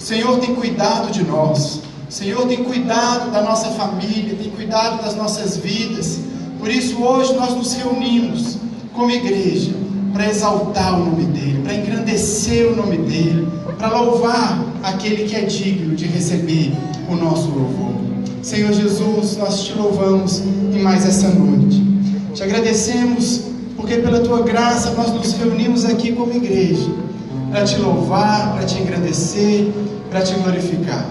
Senhor tem cuidado de nós, o Senhor tem cuidado da nossa família, tem cuidado das nossas vidas. Por isso hoje nós nos reunimos como igreja para exaltar o nome dEle, para engrandecer o nome dEle, para louvar aquele que é digno de receber o nosso louvor. Senhor Jesus, nós te louvamos em mais essa noite. Te agradecemos porque pela tua graça nós nos reunimos aqui como igreja para te louvar, para te engrandecer, para te glorificar.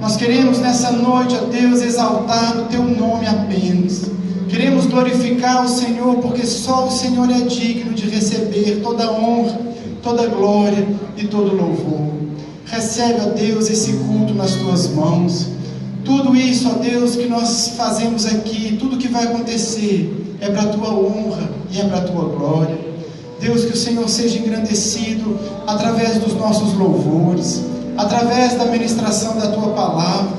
Nós queremos nessa noite, ó Deus, exaltar o teu nome apenas. Queremos glorificar o Senhor porque só o Senhor é digno de receber toda honra, toda glória e todo louvor. Recebe, ó Deus, esse culto nas tuas mãos. Tudo isso, ó Deus, que nós fazemos aqui, tudo que vai acontecer é para a tua honra e é para a tua glória. Deus, que o Senhor seja engrandecido através dos nossos louvores, através da ministração da tua palavra.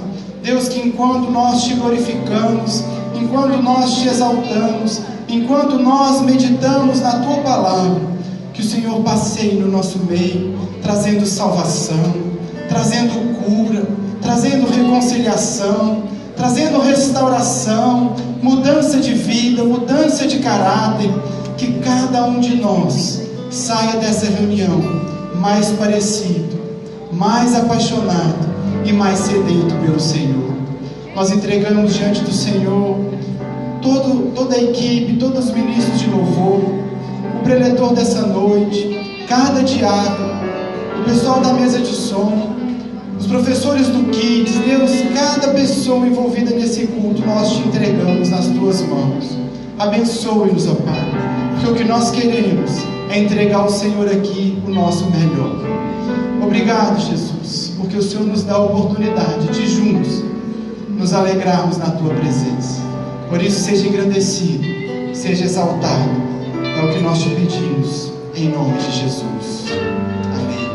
Deus, que enquanto nós te glorificamos, enquanto nós te exaltamos, enquanto nós meditamos na tua palavra, que o Senhor passeie no nosso meio, trazendo salvação, trazendo cura, trazendo reconciliação, trazendo restauração, mudança de vida, mudança de caráter. Que cada um de nós saia dessa reunião mais parecido, mais apaixonado e mais sedento pelo Senhor. Nós entregamos diante do Senhor toda a equipe, todos os ministros de louvor, o preletor dessa noite, cada diácono, o pessoal da mesa de som, os professores do Kids. Deus, cada pessoa envolvida nesse culto nós te entregamos nas tuas mãos. Abençoe-nos, ó Pai, porque o que nós queremos é entregar ao Senhor aqui o nosso melhor. Obrigado, Jesus, porque o Senhor nos dá a oportunidade de juntos nos alegrarmos na tua presença. Por isso, seja engrandecido, seja exaltado. É o que nós te pedimos, em nome de Jesus. Amém.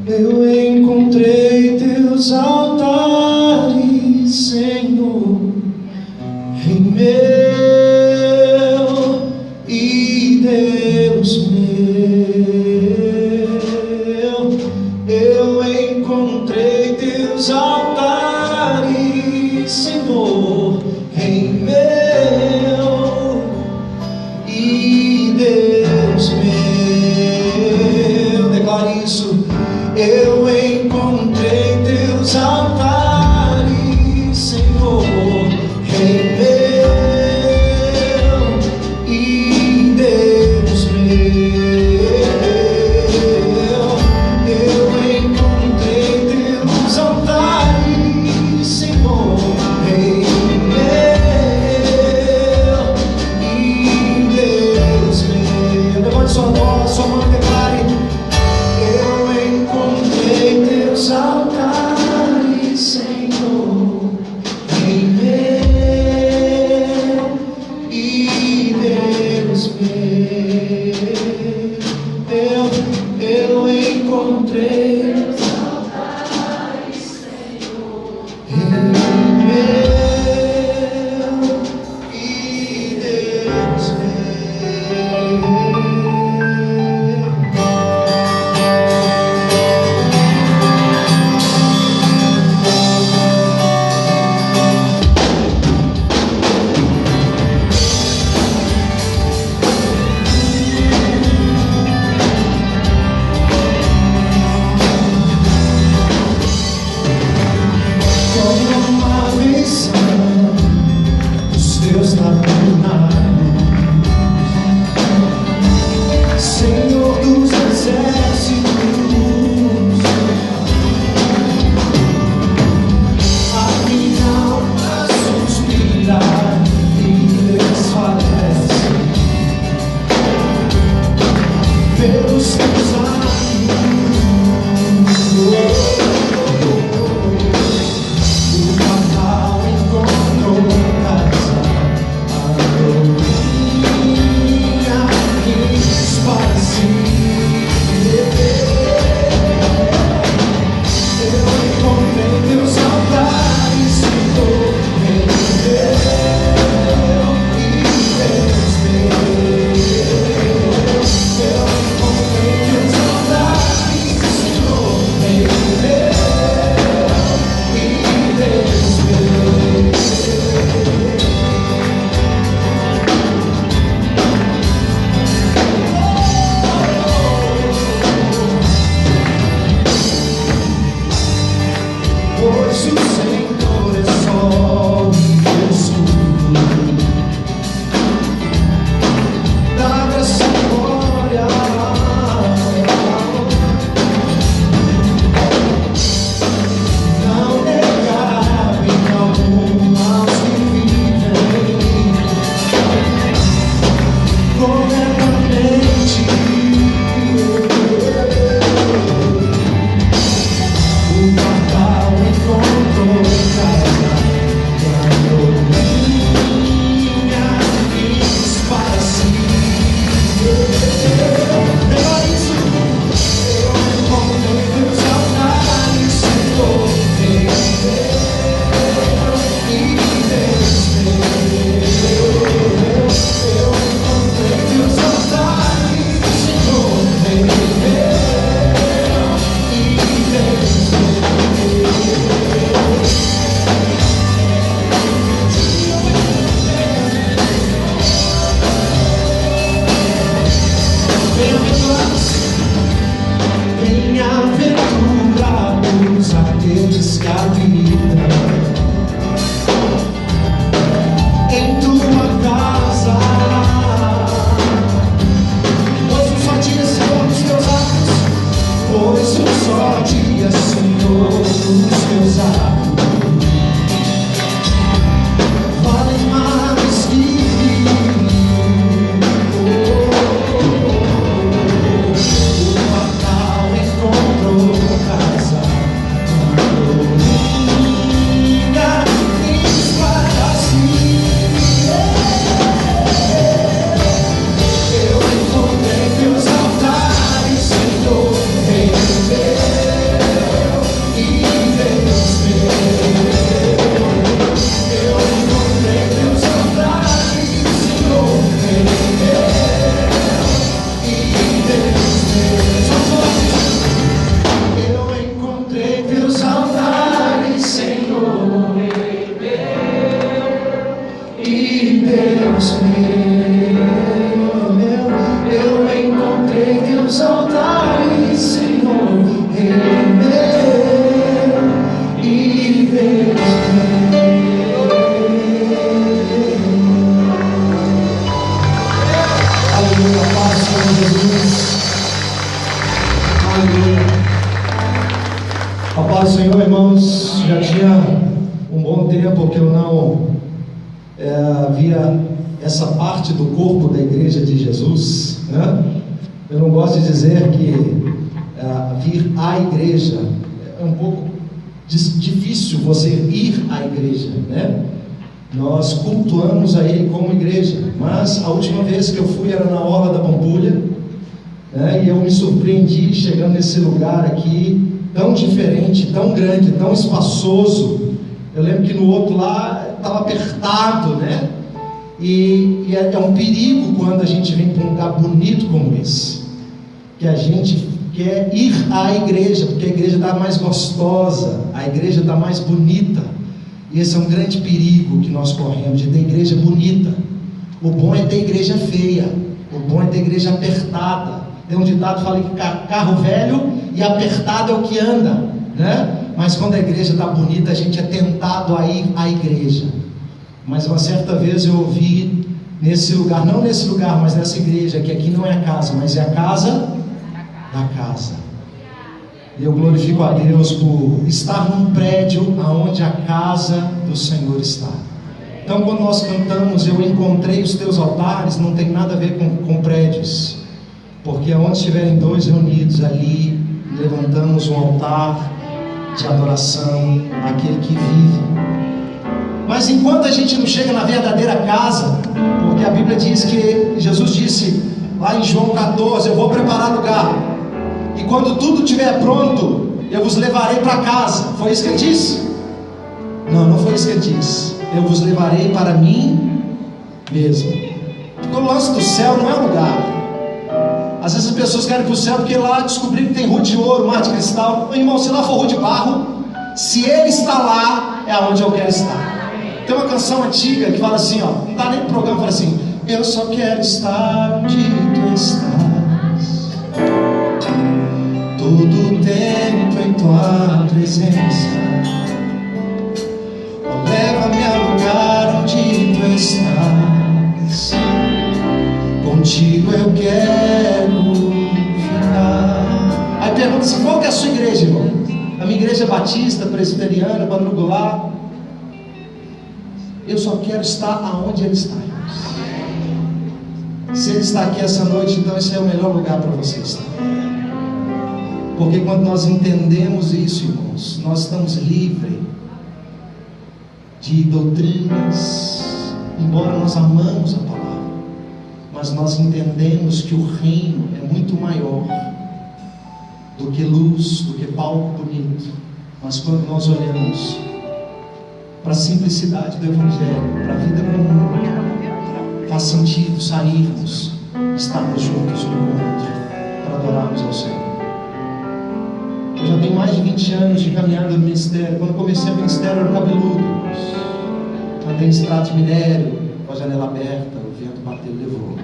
Eu encontrei teus altares, Senhor, em meu e Deus meu. Eu encontrei teus altares, Senhor, em meu e Deus meu. Declare isso. Eu encontrei teus altares, Senhor, em meu e Deus meu. Eu encontrei teus altares, Senhor, em meu e Deus meu. Levante sua voz, sua mão, declare. Teus altares, Senhor, em meu e Deus meu. Eu encontrei teus altares, Senhor, em meu e Deus meu. a vida. Em tua casa, pois um só dia, Senhor, nos teus atos, pois um só dia, Senhor, nos teus atos. A paz do Senhor, irmãos. Já tinha um bom tempo que eu não via essa parte do corpo da igreja de Jesus, né? Eu não gosto de dizer que vir à igreja é um pouco difícil você ir à igreja, né? Nós cultuamos a Ele como igreja, mas a última vez que eu fui era na Orla da Pampulha, né? E eu me surpreendi chegando nesse lugar aqui, tão diferente, tão grande, tão espaçoso. Eu lembro que no outro lá estava apertado, né? E é um perigo quando a gente vem para um lugar bonito como esse, que a gente quer ir à igreja, porque a igreja está mais gostosa, a igreja está mais bonita. E esse é um grande perigo que nós corremos, de ter igreja bonita. O bom é ter igreja feia, o bom é ter igreja apertada. Tem um ditado que fala que carro velho e apertado é o que anda, né? Mas quando a igreja está bonita, a gente é tentado a ir à igreja. Mas uma certa vez eu ouvi nesse lugar, não nesse lugar, mas nessa igreja, que aqui não é a casa, mas é a casa da casa. E eu glorifico a Deus por estar num prédio aonde a casa do Senhor está. Então, quando nós cantamos, eu encontrei os teus altares, não tem nada a ver com prédios, porque onde estiverem dois reunidos ali, levantamos um altar de adoração àquele que vive. Mas enquanto a gente não chega na verdadeira casa, porque a Bíblia diz que Jesus disse lá em João 14, eu vou preparar lugar, e quando tudo estiver pronto, eu vos levarei para casa. Foi isso que ele disse? Não, não foi isso que ele disse. Eu vos levarei para mim mesmo. Porque o lance do céu não é lugar. Às vezes as pessoas querem ir para o céu porque lá descobriram que tem rua de ouro, mar de cristal. Meu irmão, se lá for rua de barro, se ele está lá, é onde eu quero estar. Tem uma canção antiga que fala assim, ó, não dá nem pro programa, fala assim: eu só quero estar onde tu estás, todo o tempo em tua presença. Leva-me ao lugar onde tu estás, contigo eu quero ficar. Aí pergunta assim: qual que é a sua igreja, irmão? A minha igreja é batista, presbiteriana, quadrangular. Eu só quero estar aonde Ele está, irmãos. Se Ele está aqui essa noite, então esse é o melhor lugar para você estar. Porque quando nós entendemos isso, irmãos, nós estamos livres de doutrinas, embora nós amamos a palavra, mas nós entendemos que o reino é muito maior do que luz, do que palco bonito. Mas quando nós olhamos para a simplicidade do Evangelho, para a vida comum, faz sentido sairmos, estarmos juntos um com o outro, para adorarmos ao Senhor. Eu já tenho mais de 20 anos de caminhada no ministério. Quando comecei o ministério, era cabeludo. Andei em estrato de minério, com a janela aberta, o vento bateu e levou.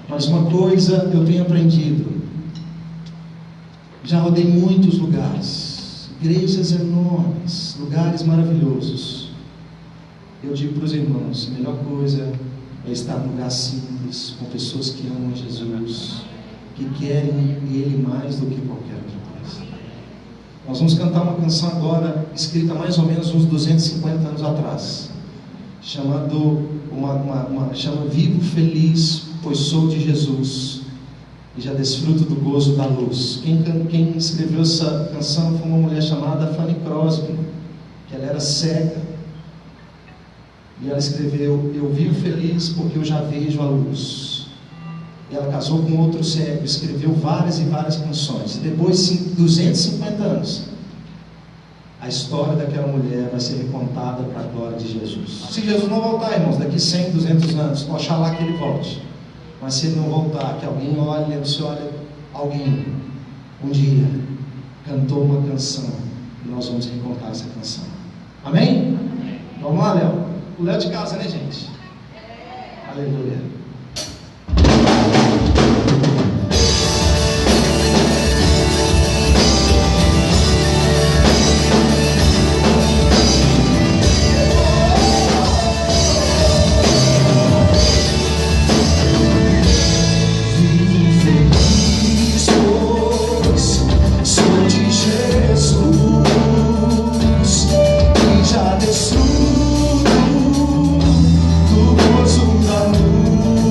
Mas uma coisa eu tenho aprendido: já rodei muitos lugares, igrejas enormes, lugares maravilhosos. Eu digo para os irmãos, a melhor coisa é estar num lugar simples, com pessoas que amam Jesus, que querem Ele mais do que qualquer outra coisa. Nós vamos cantar uma canção agora, escrita mais ou menos uns 250 anos atrás, chama Vivo Feliz, pois sou de Jesus, e já desfruto do gozo da luz. Quem escreveu essa canção foi uma mulher chamada Fanny Crosby, que ela era cega, e ela escreveu: eu vivo feliz porque eu já vejo a luz. E ela casou com outro cego, escreveu várias e várias canções. Depois de 250 anos, a história daquela mulher vai ser recontada para a glória de Jesus. Se Jesus não voltar, irmãos, daqui 100, 200 anos, oxalá que Ele volte. Mas se Ele não voltar, que alguém olhe, você olha, alguém um dia cantou uma canção, e nós vamos recontar essa canção. Amém? Vamos lá, Léo. O Léo de casa, né, gente? Aleluia. Já desfruto do gozo da luz.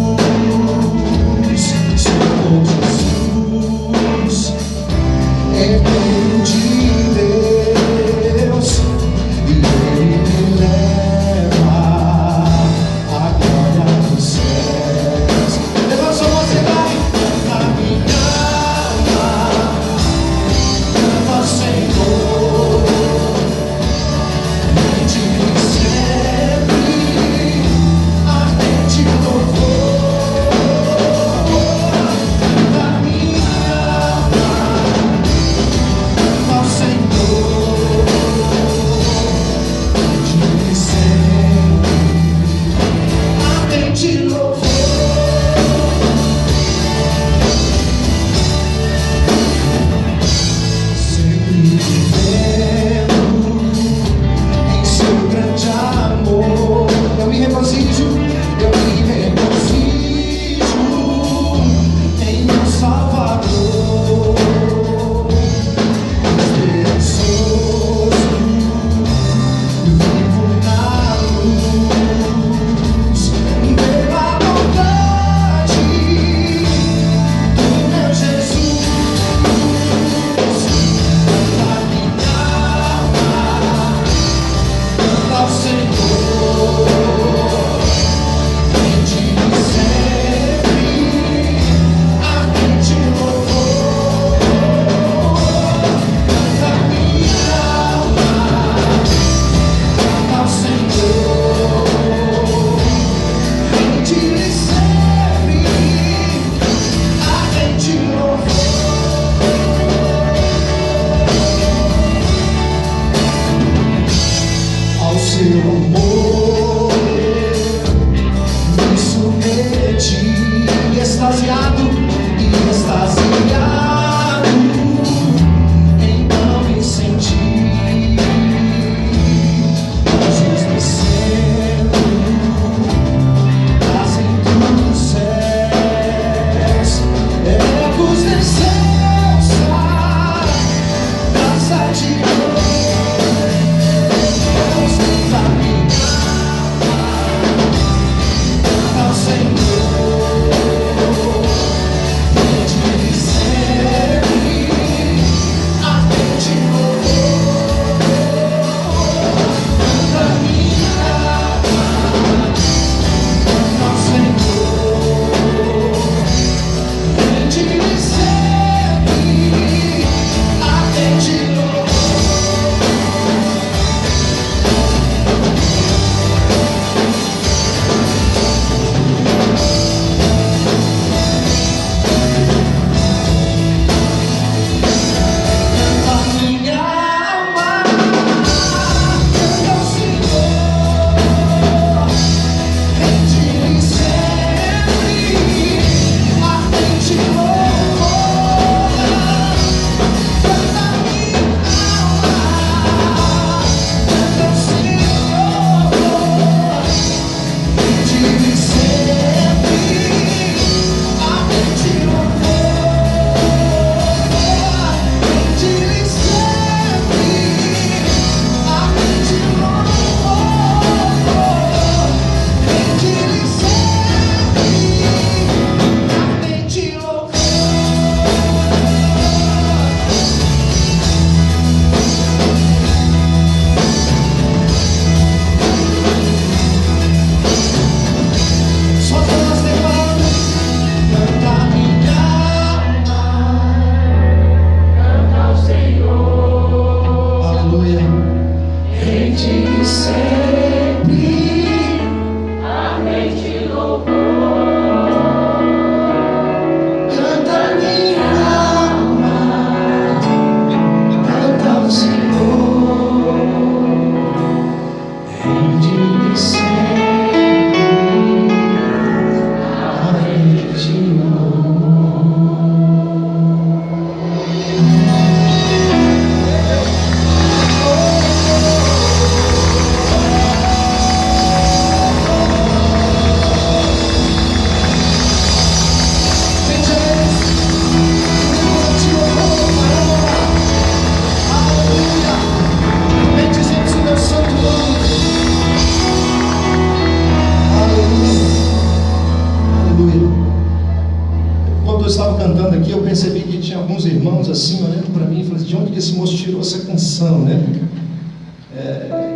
alguns irmãos assim, olhando para mim e falando, de onde que esse moço tirou essa canção, né?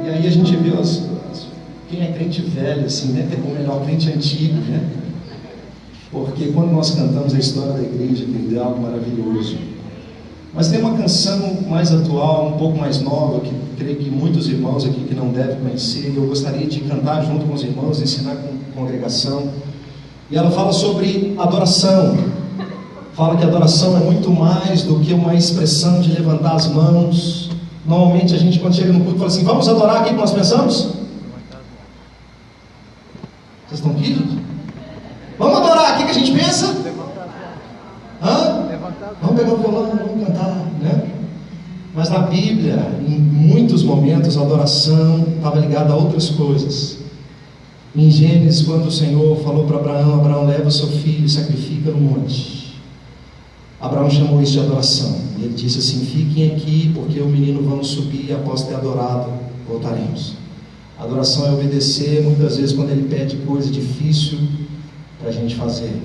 E aí a gente vê quem é crente velho, assim, né? Ou melhor, crente antigo, né? Porque quando nós cantamos a história da igreja, querido, é algo maravilhoso. Mas tem uma canção mais atual, um pouco mais nova, que creio que muitos irmãos aqui que não devem conhecer, e eu gostaria de cantar junto com os irmãos, ensinar com a congregação. E ela fala sobre adoração. Fala que adoração é muito mais do que uma expressão de levantar as mãos. Normalmente a gente, quando chega no culto, fala assim, vamos adorar, o que nós pensamos? Vocês estão aqui, gente? Vamos adorar, o que a gente pensa? Vamos pegar o violão, vamos cantar, né? Mas na Bíblia, em muitos momentos, a adoração estava ligada a outras coisas. Em Gênesis, quando o Senhor falou para Abraão, Abraão, leva o seu filho e sacrifica no monte. Abraão chamou isso de adoração. E ele disse assim, fiquem aqui, porque o menino vamos subir e após ter adorado, voltaremos. A adoração é obedecer, muitas vezes quando ele pede coisa difícil para a gente fazer.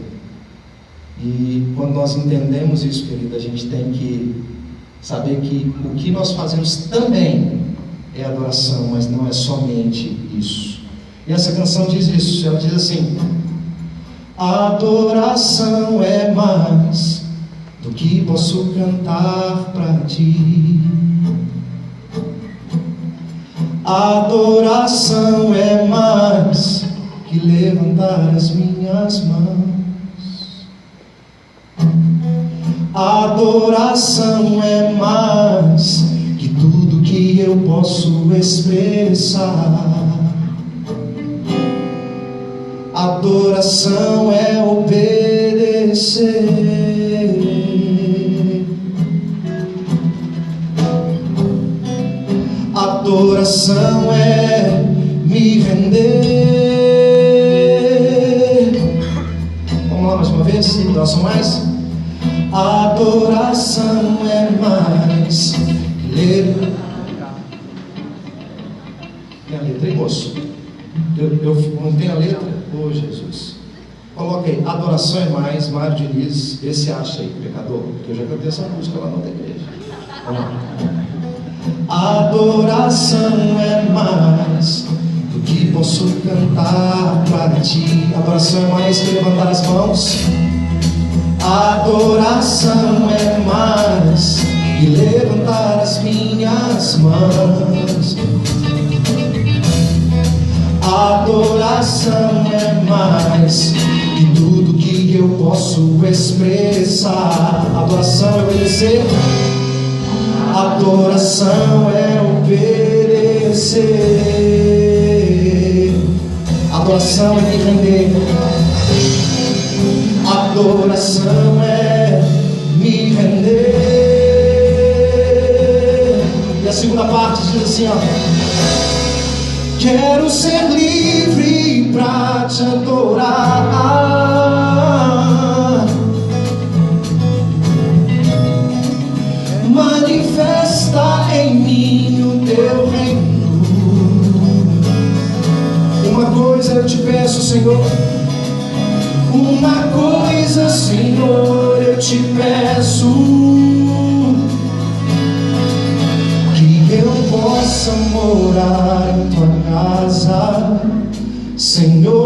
E quando nós entendemos isso, querido, a gente tem que saber que o que nós fazemos também é adoração, mas não é somente isso. E essa canção diz isso, ela diz assim, adoração é mais do que posso cantar para ti. Adoração é mais que levantar as minhas mãos. Adoração é mais que tudo que eu posso expressar. Adoração é obedecer. Adoração é me render. Vamos lá mais uma vez, adoração mais. Adoração é mais. Tem a letra aí, moço? Eu não tenho a letra? Oh, Jesus. Coloca aí, adoração é mais, Mário Diniz, vê se acha aí, pecador, porque eu já cantei essa música lá na outra igreja. Vamos lá. Adoração é mais do que posso cantar para ti. Adoração é mais que levantar as mãos. Adoração é mais que levantar as minhas mãos. Adoração é mais que tudo que eu posso expressar. Adoração é obedecer. Adoração é obedecer. Adoração é me render. Adoração é me render. E a segunda parte diz assim, ó. Quero ser livre pra te adorar. Manifesta em mim o teu reino. Uma coisa eu te peço, Senhor. Uma coisa, Senhor, eu te peço. Que eu possa morar em tua casa, Senhor.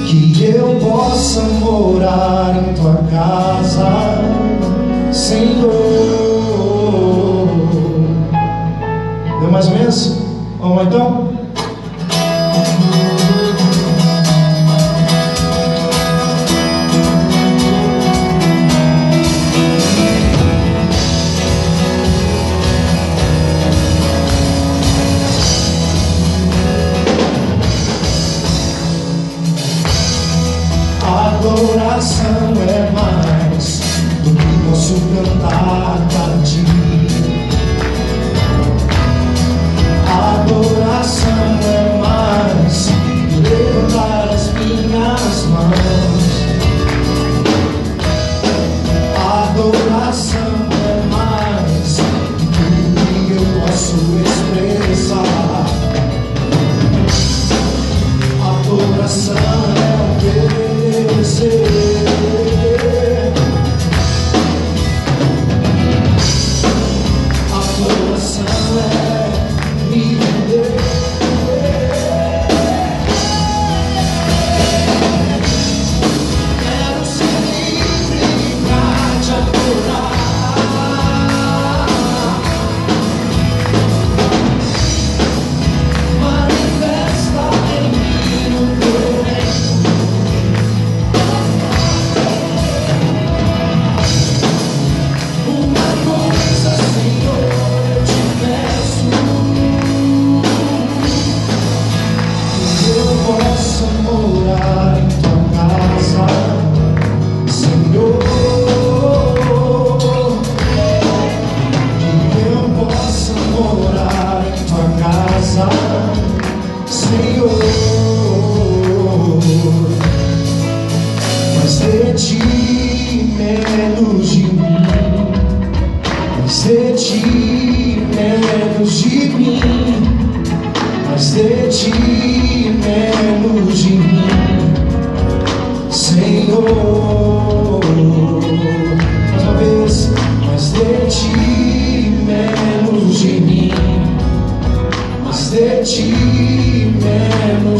Que eu possa morar em tua casa, Senhor. Deu mais ou menos? Vamos lá então? Adoração é mais do que posso cantar para ti. Adoração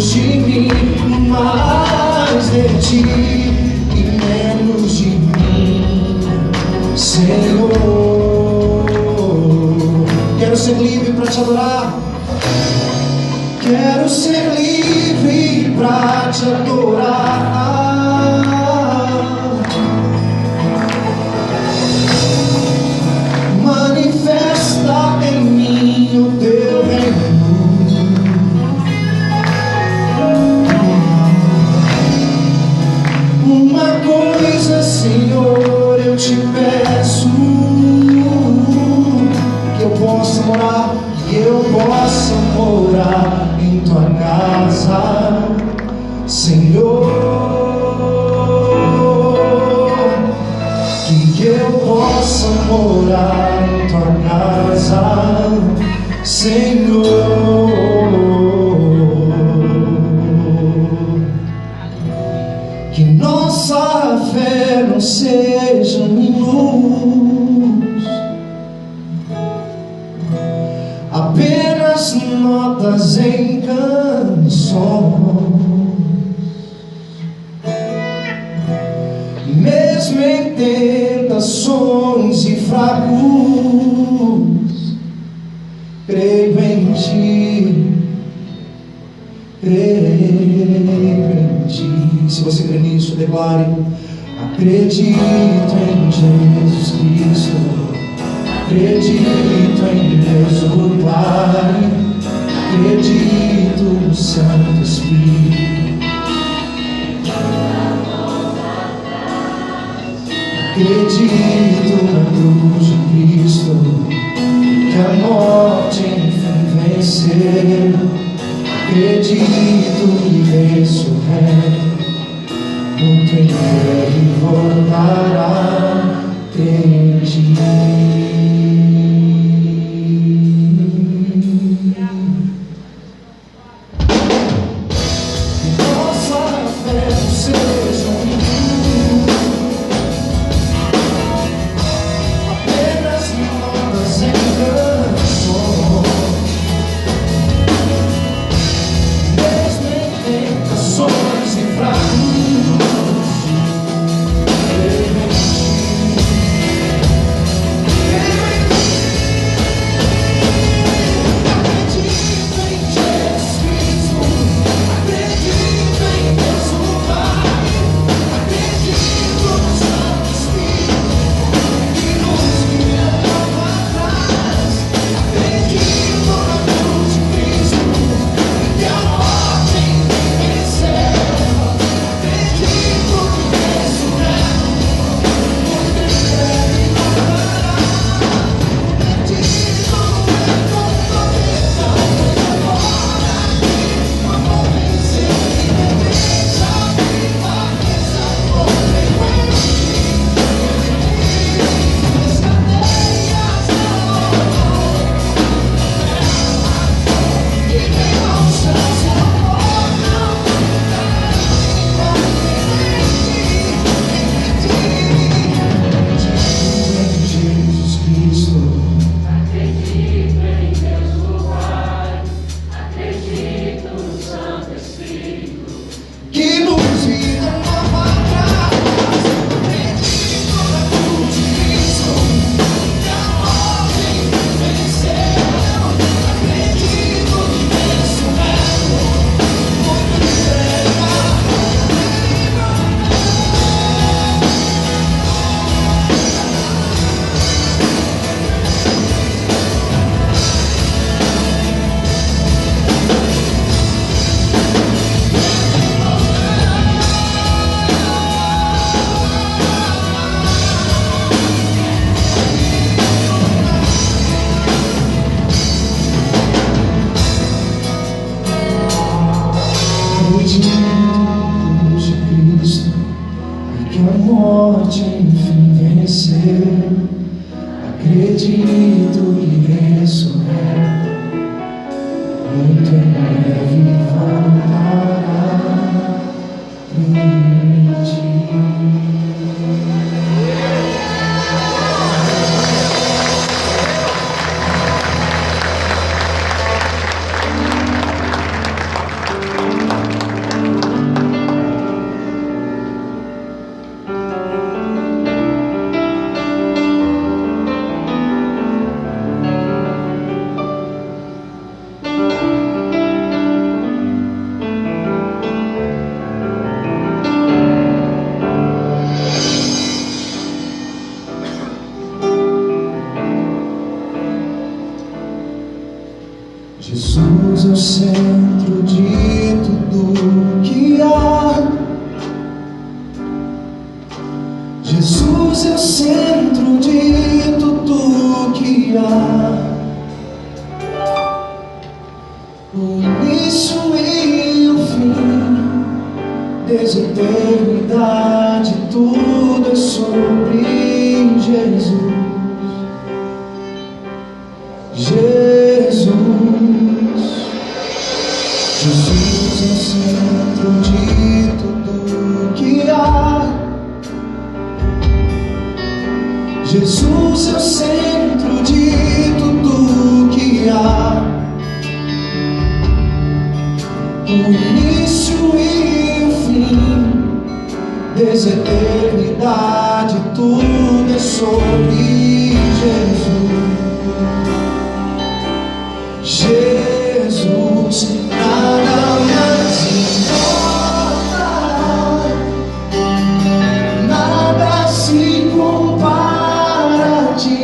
de mim, mais de ti e menos de mim, Senhor. Quero ser livre para te adorar. Quero ser livre para te adorar. Manifesta em mim o teu reino. Uma coisa, Senhor, eu te peço, que eu possa morar, que eu possa morar em tua casa, Senhor. Que eu possa morar em tua casa, Senhor. Que nossa fé não seja em luz, apenas notas em canções. Mesmo em tentações e fracos, creio em ti, creio em ti. Se você crê nisso, declare: acredito em Jesus Cristo, acredito em Deus o Pai, acredito no Santo Espírito, acredito na cruz de Cristo, que a morte enfim venceu, acredito que ressurreto, muito em breve voltará, creio em ti. Que nossa fé seja apenas notas em canções, mesmo em tentações e fracos, creio em ti. Acredito em Jesus Cristo, acredito em Deus o Pai, acredito no Santo Espírito, que nos guia para trás. Acredito na cruz de Cristo, que a morte venceu. Acredito que ressurreto, muito em breve voltará. Acredito no retorno da vida, pois agora vamos vencer e deixa a viva essa correu em ti. As cadeias e vem ao céu, seu amor não em Jesus Cristo, Acredito em Deus o Pai, acredito no Santo Espírito, que nos vida nova traz. Acredito na cruz de Cristo, que a morte venceu. Acredito no ressurreto, muito em breve. Acredito na cruz de Cristo, e que a morte enfim venceu. Acredito que ressurreto, muito em breve voltará. Creio em ti. Jesus é o centro de tudo que há, o início e o fim, desde a eternidade, tudo é sobre Jesus. Jesus é o centro de tudo que há. Jesus é o centro de tudo que há, o início e o fim, desde a eternidade, tudo é sobre Jesus. Jesus, nada mais importa, nada se compara a ti.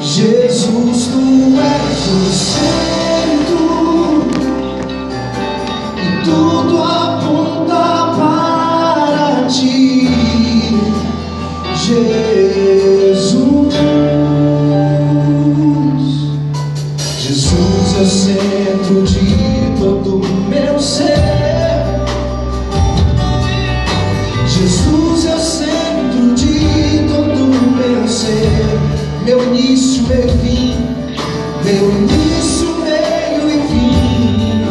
Jesus, tu és o centro e tudo aponta para ti. Jesus é o centro de todo o meu ser. Jesus é o centro de todo o meu ser. Meu início, meu fim, meu início, meio e fim,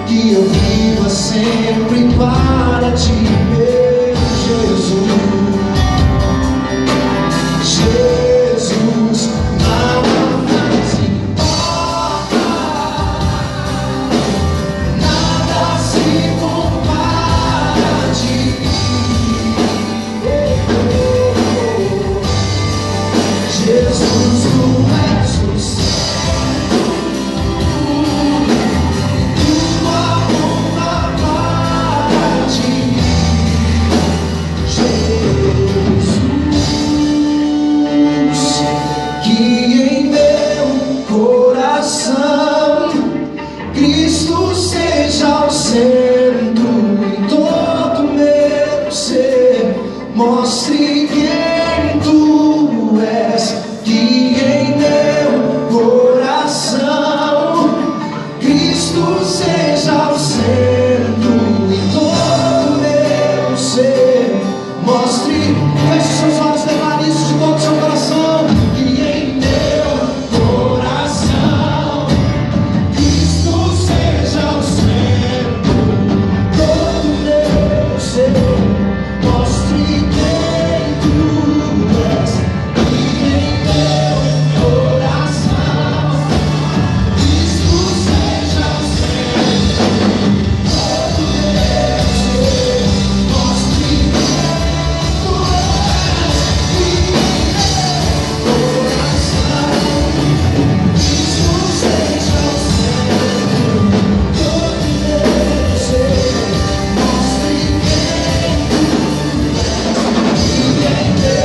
que eu viva sempre para ti, meu Jesus. Jesus, nada mais importa, nada se compara a ti. Jesus, tu és o centro, tudo aponta para ti. Jesus, que em meu coração Cristo seja o centro em todo meu ser. Mostre quem tu és, que em meu coração Cristo seja o centro em todo meu ser. Mostre, feche seus olhos, declare isso de todo o seu coração, que em meu coração Cristo seja o centro em todo meu ser. Mostre quem tu és, que em meu coração Cristo seja o centro em todo meu ser. Mostre quem tu és, que em meu coração Cristo seja o centro em todo meu ser. Mostre quem tu és, que em meu coração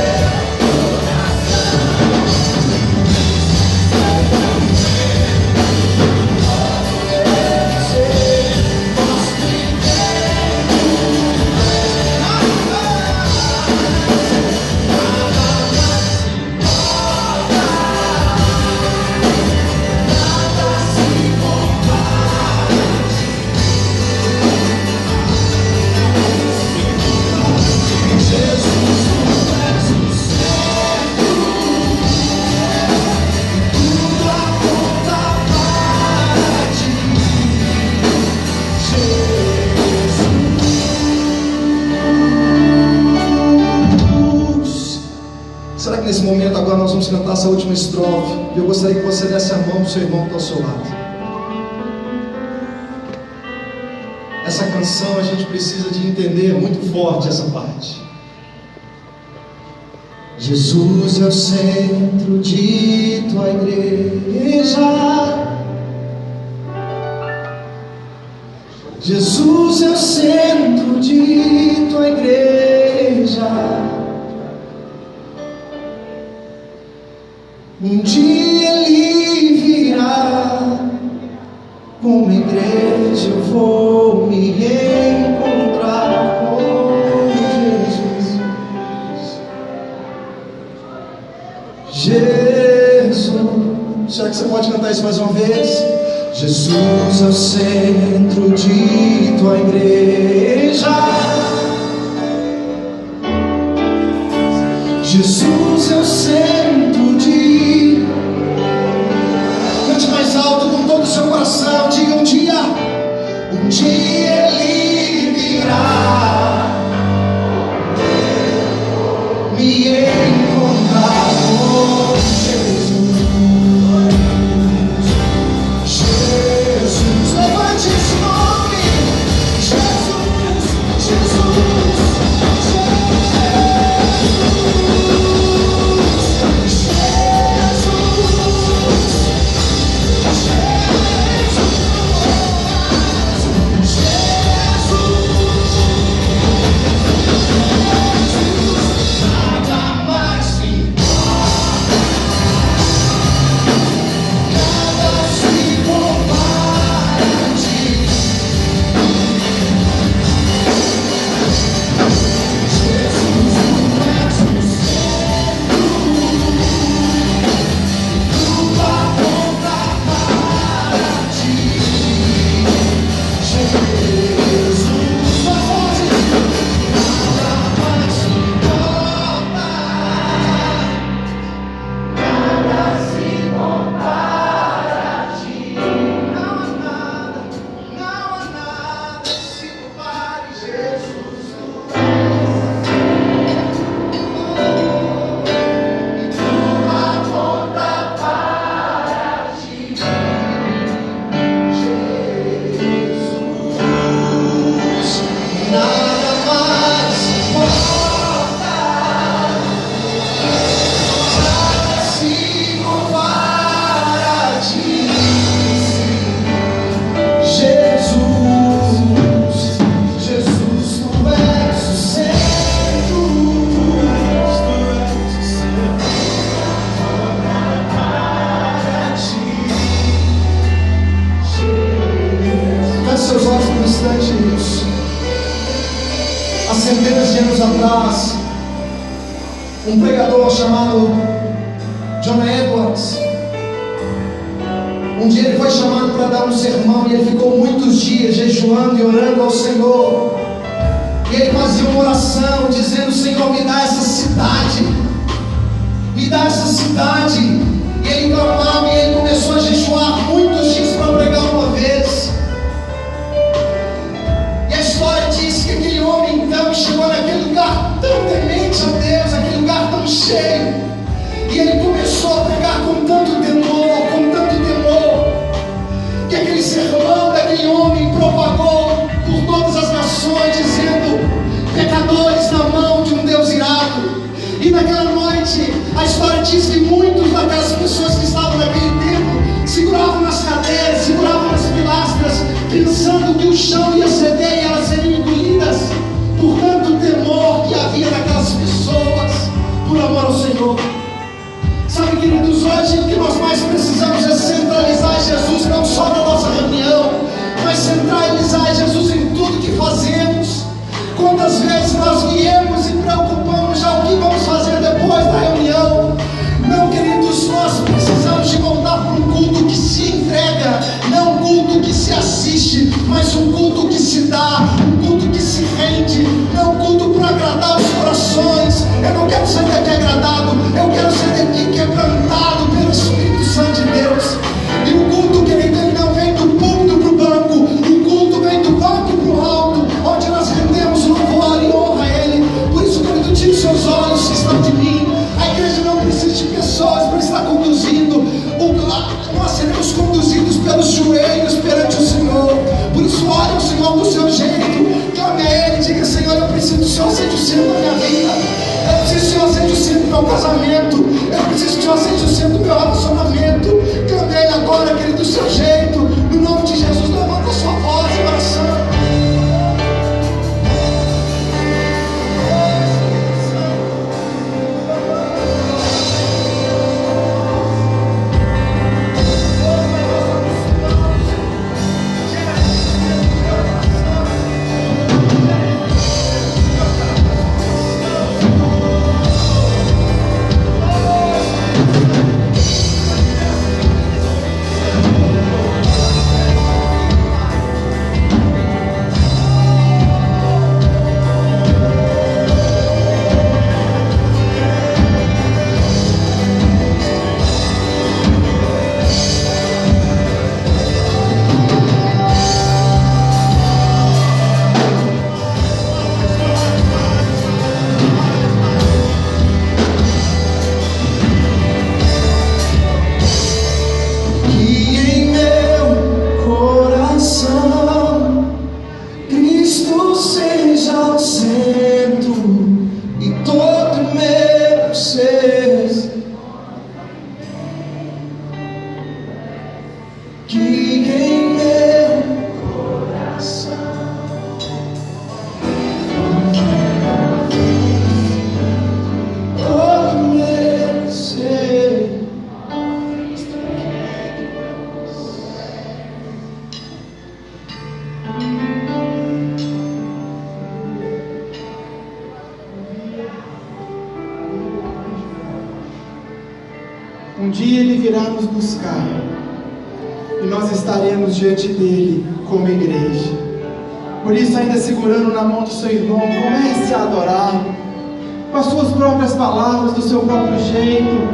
Cristo seja o centro em todo meu ser. Será que nesse momento agora nós vamos cantar essa última estrofe? E eu gostaria que você desse a mão para o seu irmão que está ao seu lado. Essa canção a gente precisa de entender muito forte essa parte. Jesus é o centro de tua igreja. Jesus é o centro de tua igreja. Um dia ele virá, com uma igreja eu vou me encontrar. pode cantar isso mais uma vez? Jesus é o centro de tua igreja. Jesus é o centro de... Cante mais alto com todo o seu coração. Diga um dia Ele virá me encontrar com Jesus. Jesus, levante esse nome. Jesus, Jesus, há centenas de anos atrás, um pregador chamado John Edwards, um dia ele foi chamado para dar um sermão e ele ficou muitos dias jejuando e orando ao Senhor. E ele fazia uma oração dizendo: Senhor, me dá essa cidade, me dá essa cidade. E ele clamava e ele começou a jejuar muitos dias para pregar uma vez. E a história diz que aquele homem então chegou naquele lugar tão temente a Deus, aquele lugar tão cheio, e ele começou a pregar com tanto temor, que aquele sermão daquele homem propagou por todas as nações, dizendo: pecadores na mão de um Deus irado. E naquela noite, a história diz que muitos daquelas pessoas que estavam naquele tempo seguravam nas cadeiras, seguravam nas pilastras, pensando que o chão ia ceder e elas seriam engolidas, por tanto temor que havia naquelas pessoas, por amor ao Senhor. Sabe, queridos, hoje o que nós mais precisamos é centralizar Jesus, não só na nossa reunião, mas centralizar Jesus em tudo que fazemos. Quantas vezes nós viemos e preocupamos já o que vamos fazer depois da reunião? Não, queridos, nós precisamos de voltar para um culto que se entrega, não um culto que se assiste, mas um culto que se dá, um culto que se rende, não um culto para agradar os corações. Eu não quero ser daqui agradado, eu quero ser daqui quebrantado pelo Espírito Santo de Deus. E o culto, querido, ele não vem do púlpito para o banco, o culto vem do banco para o alto, onde nós rendemos louvor e honra a Ele. Por isso, querido, tire seus olhos que estão de mim. A igreja não precisa de pessoas para estar conduzindo. Nós seremos conduzidos pelos joelhos perante o Senhor. Por isso, ore ao Senhor do seu jeito, clame a Ele, diga: Senhor, eu preciso do Senhor aceite o centro da minha vida, eu preciso que o Senhor aceite o centro do meu casamento, eu preciso que o Senhor aceite o centro do meu relacionamento. Clame a Ele agora, querido, do seu jeito, no nome de Jesus. Levanta a sua voz em oração. ao centro e todo meu ser que em meu coração todo meu ser. Um dia Ele virá nos buscar e nós estaremos diante dEle como igreja. Por isso, ainda segurando na mão do seu irmão, comece a adorar com as suas próprias palavras, do seu próprio jeito.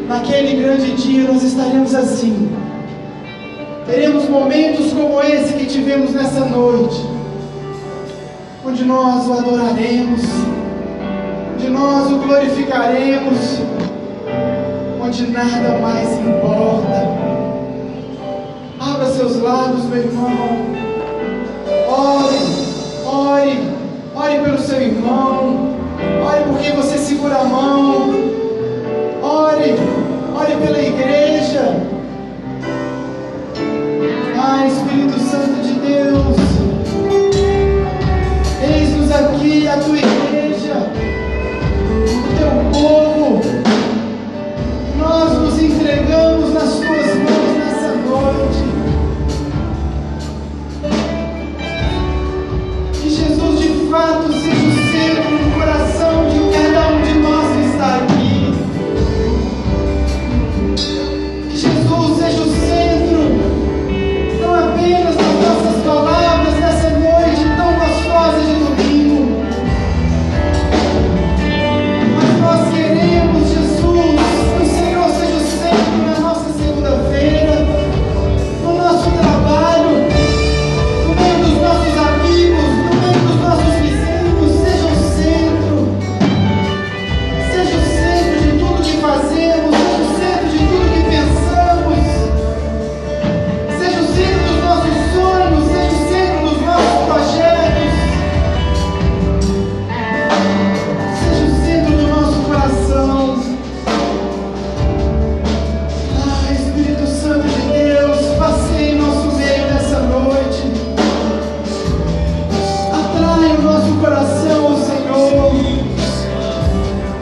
Naquele grande dia nós estaremos assim. Teremos momentos como esse que tivemos nessa noite, onde nós o adoraremos, onde nós o glorificaremos, onde nada mais importa. Abra seus lábios, meu irmão. Ore pelo seu irmão. Ore por quem você segura a mão. Ore pela igreja. Ah, Espírito Santo de Deus, eis-nos aqui, a tua igreja, o teu povo. Nós nos entregamos nas tuas mãos nessa noite. Que Jesus de fato seja o centro no coração de cada um de nós que está aqui. Que Jesus seja o centro não apenas das nossas palavras nessa noite tão gostosa de domingo, mas nós queremos, Jesus, que o Senhor seja o centro na nossa segunda-feira, no nosso trabalho, no meio dos nossos amigos, no meio dos nossos vizinhos. Seja o centro de tudo que fazemos, seja o centro de tudo que pensamos, seja o centro dos nossos sonhos, seja o centro dos nossos projetos, seja o centro do nosso coração. Ah, Espírito Santo de Deus, passeie em nosso meio nessa noite. Atrai o nosso coração ao Senhor.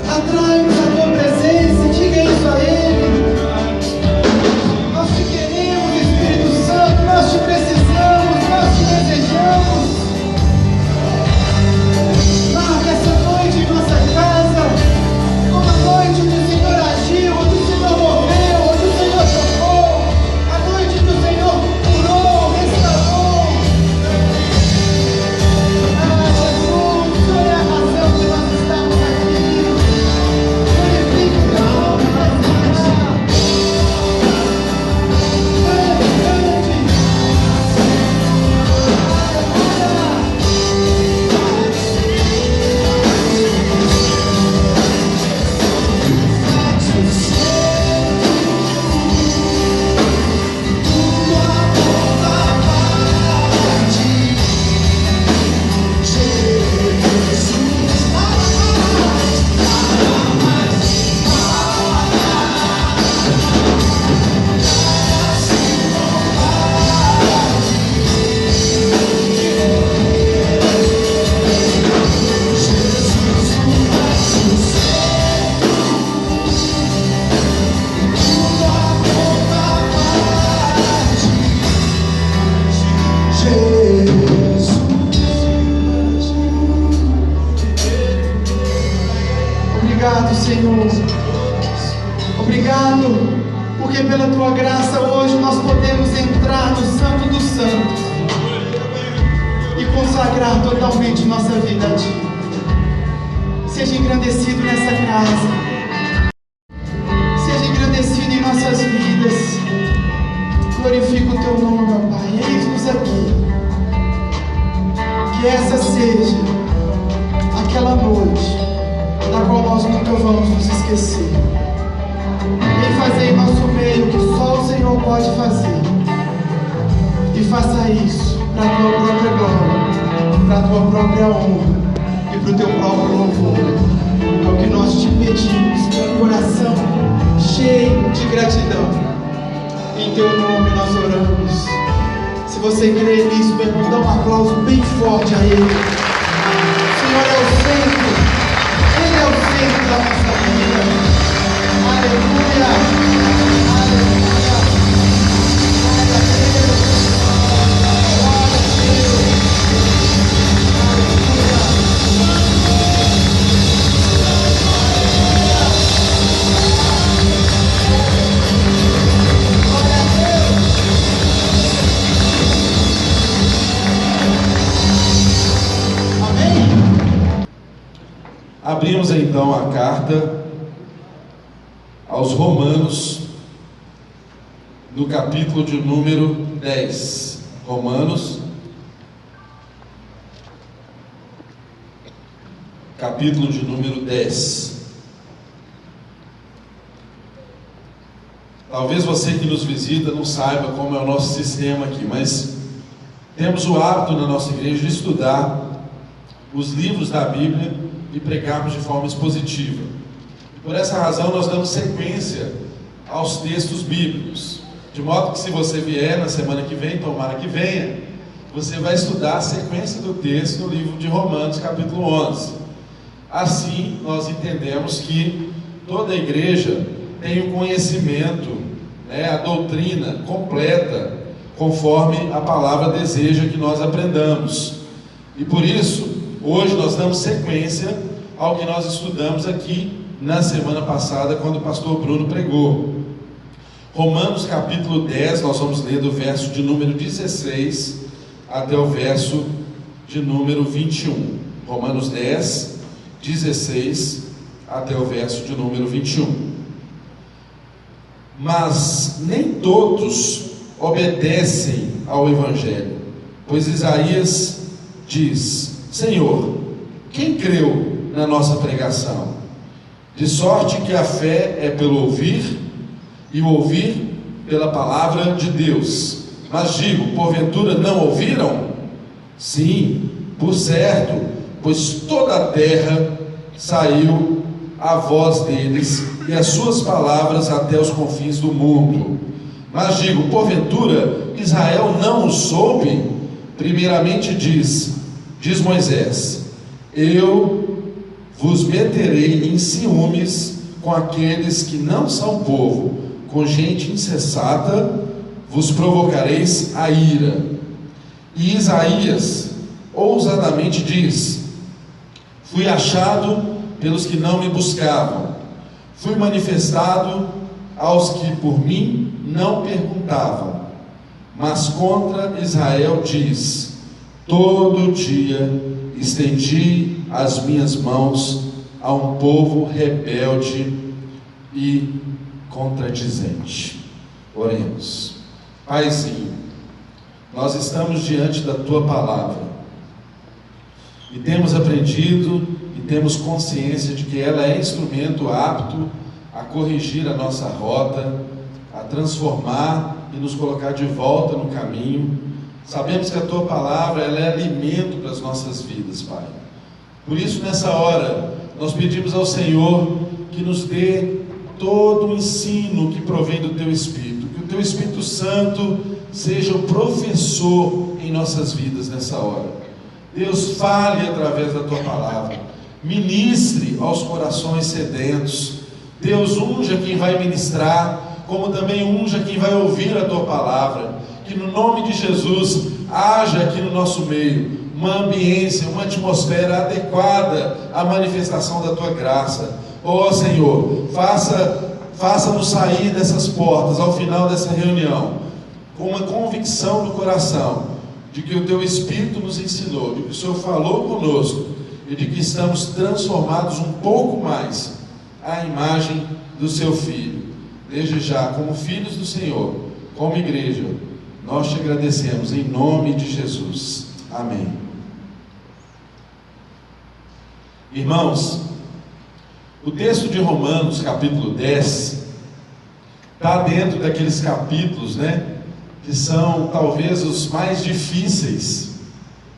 Atrai-nos a tua presença. Diga isso a Ele. Nós te queremos, Espírito Santo. Nós te precisamos. Nós te desejamos. Marca essa noite em nossa casa como a noite onde o Senhor agiu, onde o Senhor moveu, onde o Senhor tocou, a noite que o Senhor curou, restaurou. Ah, Jesus, o Senhor é a razão que nós estamos aqui. Glorifique o teu nome presente. Grande. Obrigado, Senhor. Obrigado, porque pela tua graça hoje nós podemos entrar no Santo dos Santos e consagrar totalmente nossa vida a Ti. Seja engrandecido nessa casa, seja engrandecido em nossas vidas. Glorifica o teu nome, meu Pai. Eis-nos aqui. Que essa seja aquela noite da qual nós nunca vamos nos esquecer. Vem fazer em nosso meio o que só o Senhor pode fazer. E faça isso para a tua própria glória, para a tua própria honra e para o teu próprio louvor. É o que nós te pedimos, com o coração cheio de gratidão. Em teu nome nós oramos. Se você crê nisso, meu irmão, dá um aplauso bem forte a Ele. O Senhor é o centro, Ele é o centro da nossa vida. Aleluia, aleluia, glória a Deus, glória a Deus, Abrimos então a carta aos Romanos, no capítulo de número 10. Romanos, capítulo de número 10. Talvez você que nos visita não saiba como é o nosso sistema aqui, mas temos o hábito na nossa igreja de estudar os livros da Bíblia e pregarmos de forma expositiva. Por essa razão nós damos sequência aos textos bíblicos, de modo que se você vier na semana que vem, tomara que venha, você vai estudar a sequência do texto no livro de Romanos, capítulo 11. Assim nós entendemos que toda a igreja tem o conhecimento, a doutrina completa, conforme a palavra deseja que nós aprendamos. E por isso hoje nós damos sequência ao que nós estudamos aqui na semana passada, quando o pastor Bruno pregou. Romanos capítulo 10, nós vamos ler do verso de número 16 até o verso de número 21. Romanos 10, 16 até o verso de número 21. Mas nem todos obedecem ao Evangelho, pois Isaías diz: Senhor, quem creu na nossa pregação? De sorte que a fé é pelo ouvir, e o ouvir pela palavra de Deus. Mas digo, porventura não ouviram? Sim, por certo, pois toda a terra saiu a voz deles, e as suas palavras até os confins do mundo. Mas digo, porventura Israel não o soube? Primeiramente diz Moisés: eu vos meterei em ciúmes com aqueles que não são povo, com gente insensata vos provocareis a ira. E Isaías ousadamente diz: fui achado pelos que não me buscavam, fui manifestado aos que por mim não perguntavam. Mas contra Israel diz: todo dia estendi as minhas mãos a um povo rebelde e contradizente. Oremos. Paizinho, nós estamos diante da Tua palavra e temos aprendido e temos consciência de que ela é instrumento apto a corrigir a nossa rota, a transformar e nos colocar de volta no caminho. Sabemos que a Tua palavra ela é alimento para as nossas vidas, Pai. Por isso, nessa hora, nós pedimos ao Senhor que nos dê todo o ensino que provém do Teu Espírito, que o Teu Espírito Santo seja o professor em nossas vidas nessa hora. Deus, fale através da Tua palavra, ministre aos corações sedentos. Deus, unja quem vai ministrar, como também unja quem vai ouvir a Tua palavra. Que no nome de Jesus haja aqui no nosso meio uma ambiência, uma atmosfera adequada à manifestação da Tua graça. Ó Senhor, faça-nos sair dessas portas ao final dessa reunião com uma convicção no coração de que o Teu Espírito nos ensinou, de que o Senhor falou conosco e de que estamos transformados um pouco mais à imagem do Seu Filho. Desde já, como filhos do Senhor, como igreja, nós Te agradecemos em nome de Jesus. Amém. Irmãos, o texto de Romanos, capítulo 10, está dentro daqueles capítulos, que que são talvez os mais difíceis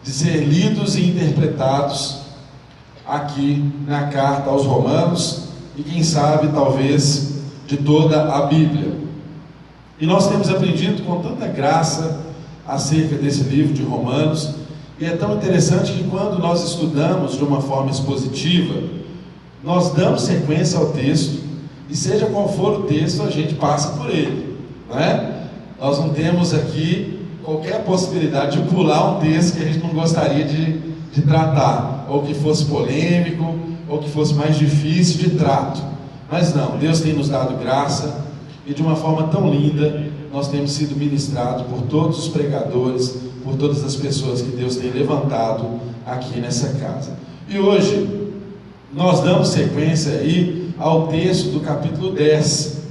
de ser lidos e interpretados aqui na carta aos Romanos e quem sabe talvez de toda a Bíblia. E nós temos aprendido com tanta graça acerca desse livro de Romanos, e é tão interessante que quando nós estudamos de uma forma expositiva, nós damos sequência ao texto, e seja qual for o texto, a gente passa por ele, não é? Nós não temos aqui qualquer possibilidade de pular um texto que a gente não gostaria de tratar, ou que fosse polêmico, ou que fosse mais difícil de trato. Mas não, Deus tem nos dado graça, e de uma forma tão linda, nós temos sido ministrados por todos os pregadores, por todas as pessoas que Deus tem levantado aqui nessa casa. E hoje, nós damos sequência aí ao texto do capítulo 10.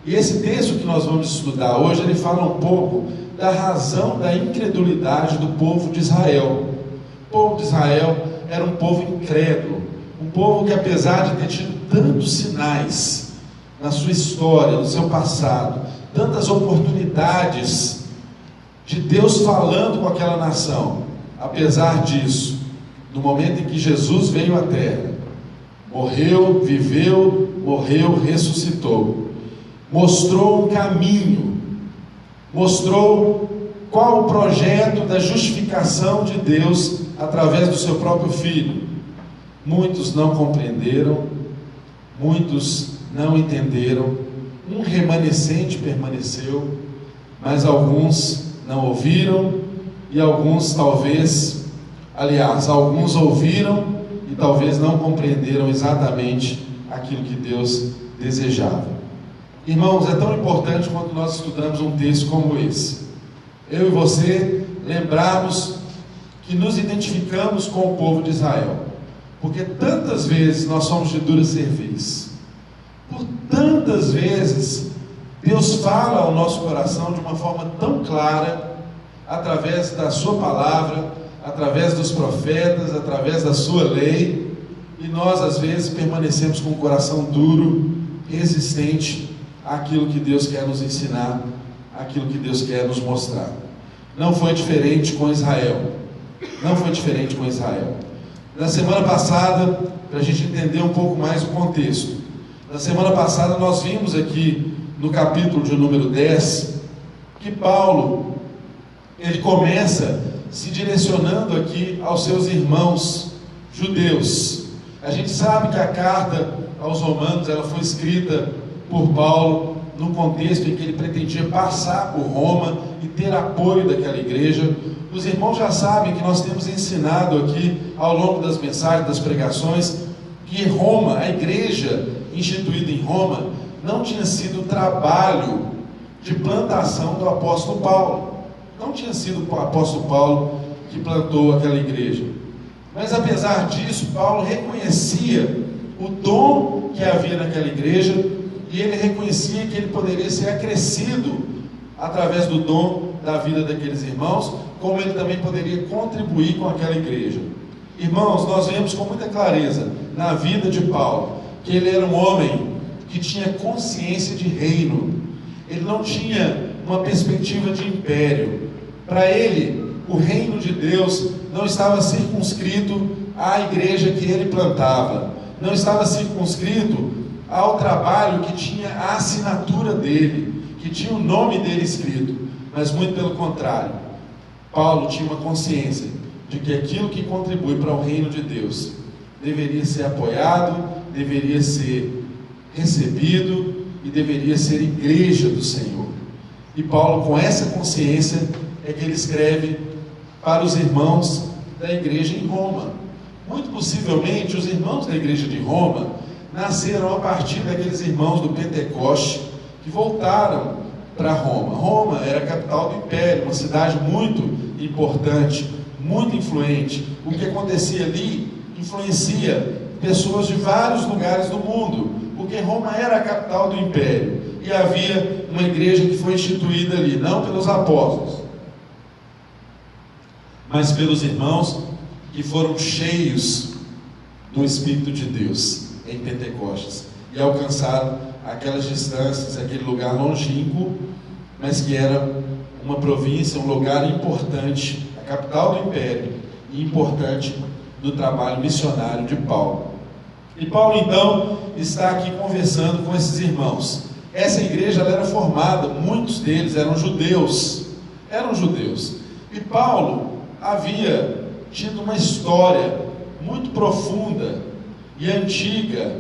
E esse texto que nós vamos estudar hoje, ele fala um pouco da razão da incredulidade do povo de Israel. O povo de Israel era um povo incrédulo, um povo que, apesar de ter tido tantos sinais na sua história, no seu passado, tantas oportunidades de Deus falando com aquela nação, apesar disso, no momento em que Jesus veio à terra, morreu, viveu, morreu, ressuscitou, mostrou um caminho, mostrou qual o projeto da justificação de Deus através do seu próprio Filho. Muitos não compreenderam, muitos não entenderam, um remanescente permaneceu, mas alguns não ouviram, e alguns talvez, aliás, alguns ouviram e talvez não compreenderam exatamente aquilo que Deus desejava. Irmãos, é tão importante quando nós estudamos um texto como esse, eu e você lembrarmos que nos identificamos com o povo de Israel, porque tantas vezes nós somos de dura cerviz, por tantas vezes Deus fala ao nosso coração de uma forma tão clara, através da sua palavra, através dos profetas, através da sua lei, e nós às vezes permanecemos com o coração duro, resistente àquilo que Deus quer nos ensinar, àquilo que Deus quer nos mostrar. Não foi diferente com Israel. Não foi diferente com Israel. Na semana passada, para a gente entender um pouco mais o contexto, na semana passada nós vimos aqui no capítulo de número 10 que Paulo, ele começa se direcionando aqui aos seus irmãos judeus. A gente sabe que a carta aos Romanos, ela foi escrita por Paulo no contexto em que ele pretendia passar por Roma e ter apoio daquela igreja. Os irmãos já sabem que nós temos ensinado aqui ao longo das mensagens, das pregações, que Roma, a igreja instituída em Roma, não tinha sido o trabalho de plantação do apóstolo Paulo. Não tinha sido o apóstolo Paulo que plantou aquela igreja. Mas apesar disso, Paulo reconhecia o dom que havia naquela igreja, e ele reconhecia que ele poderia ser acrescido através do dom da vida daqueles irmãos, como ele também poderia contribuir com aquela igreja. Irmãos, nós vemos com muita clareza na vida de Paulo que ele era um homem que tinha consciência de reino. Ele não tinha uma perspectiva de império. Para ele, o reino de Deus não estava circunscrito à igreja que ele plantava, não estava circunscrito ao trabalho que tinha a assinatura dele, que tinha o nome dele escrito, mas muito pelo contrário. Paulo tinha uma consciência de que aquilo que contribui para o reino de Deus deveria ser apoiado, deveria ser recebido e deveria ser igreja do Senhor. E Paulo, com essa consciência, é que ele escreve para os irmãos da igreja em Roma. Muito possivelmente os irmãos da igreja de Roma nasceram a partir daqueles irmãos do Pentecoste que voltaram para Roma. Roma era a capital do império, uma cidade muito importante, muito influente. O que acontecia ali influencia pessoas de vários lugares do mundo, porque Roma era a capital do império, e havia uma igreja que foi instituída ali, não pelos apóstolos, mas pelos irmãos que foram cheios do Espírito de Deus em Pentecostes, e alcançaram aquelas distâncias, aquele lugar longínquo, mas que era uma província, um lugar importante, a capital do império, e importante no trabalho missionário de Paulo. E Paulo então está aqui conversando com esses irmãos. Essa igreja ela era formada, muitos deles eram judeus, e Paulo havia tido uma história muito profunda e antiga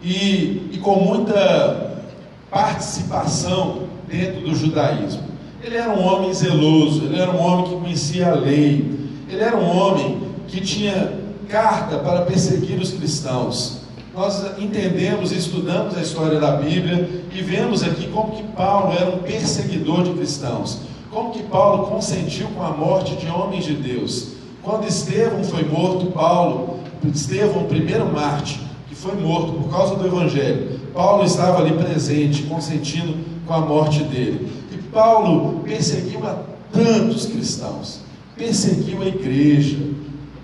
e com muita participação dentro do judaísmo. Ele era um homem zeloso, ele era um homem que conhecia a lei, ele era um homem que tinha carta para perseguir os cristãos. Nós entendemos e estudamos a história da Bíblia e vemos aqui como que Paulo era um perseguidor de cristãos, como que Paulo consentiu com a morte de homens de Deus. Quando Estevão foi morto, Estevão, o primeiro mártir, que foi morto por causa do Evangelho, Paulo estava ali presente, consentindo com a morte dele. E Paulo perseguiu a tantos cristãos, perseguiu a igreja,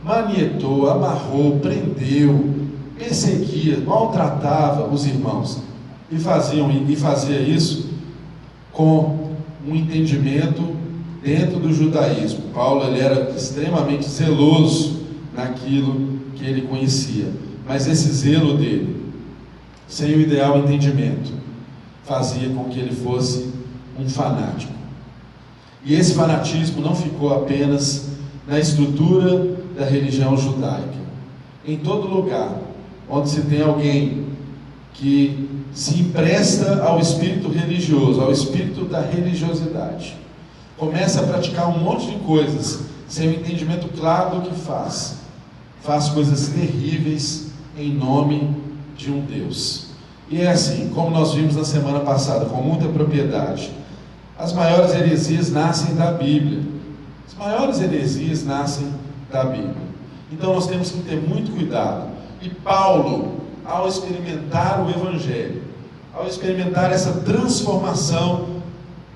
manietou, amarrou, prendeu, perseguia, maltratava os irmãos, e fazia isso com um entendimento dentro do judaísmo. Paulo ele era extremamente zeloso naquilo que ele conhecia, mas esse zelo dele, sem o ideal entendimento, fazia com que ele fosse um fanático. E esse fanatismo não ficou apenas na estrutura da religião judaica. Em todo lugar onde se tem alguém que se empresta ao espírito religioso, ao espírito da religiosidade, começa a praticar um monte de coisas sem o entendimento claro do que faz coisas terríveis em nome de um Deus. E é assim, como nós vimos na semana passada, com muita propriedade, as maiores heresias nascem da Bíblia. As maiores heresias nascem da Bíblia. Então nós temos que ter muito cuidado. E Paulo, ao experimentar o Evangelho, ao experimentar essa transformação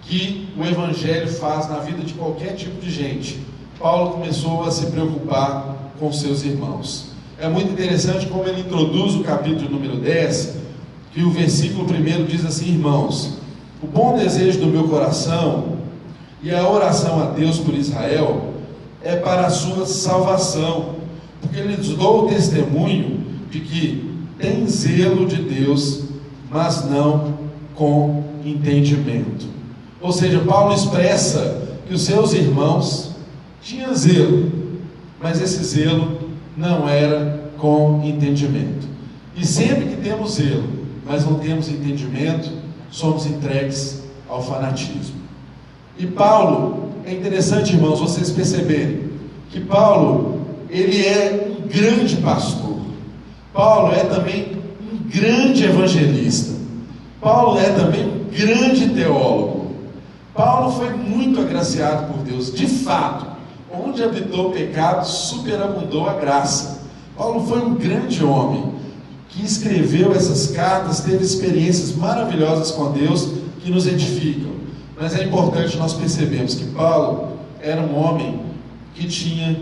que o Evangelho faz na vida de qualquer tipo de gente, Paulo começou a se preocupar com seus irmãos. É muito interessante como ele introduz o capítulo número 10, que o versículo 1 diz assim: irmãos, o bom desejo do meu coração e a oração a Deus por Israel é para a sua salvação, porque lhes dou o testemunho de que tem zelo de Deus, mas não com entendimento. Ou seja, Paulo expressa que os seus irmãos tinham zelo, mas esse zelo não era com entendimento. E sempre que temos zelo, mas não temos entendimento, somos entregues ao fanatismo. E Paulo, é interessante, irmãos, vocês perceberem que Paulo, ele é um grande pastor. Paulo é também um grande evangelista. Paulo é também um grande teólogo. Paulo foi muito agraciado por Deus. De fato, onde habitou o pecado, superabundou a graça. Paulo foi um grande homem que escreveu essas cartas, teve experiências maravilhosas com Deus que nos edificam. Mas é importante nós percebermos que Paulo era um homem que tinha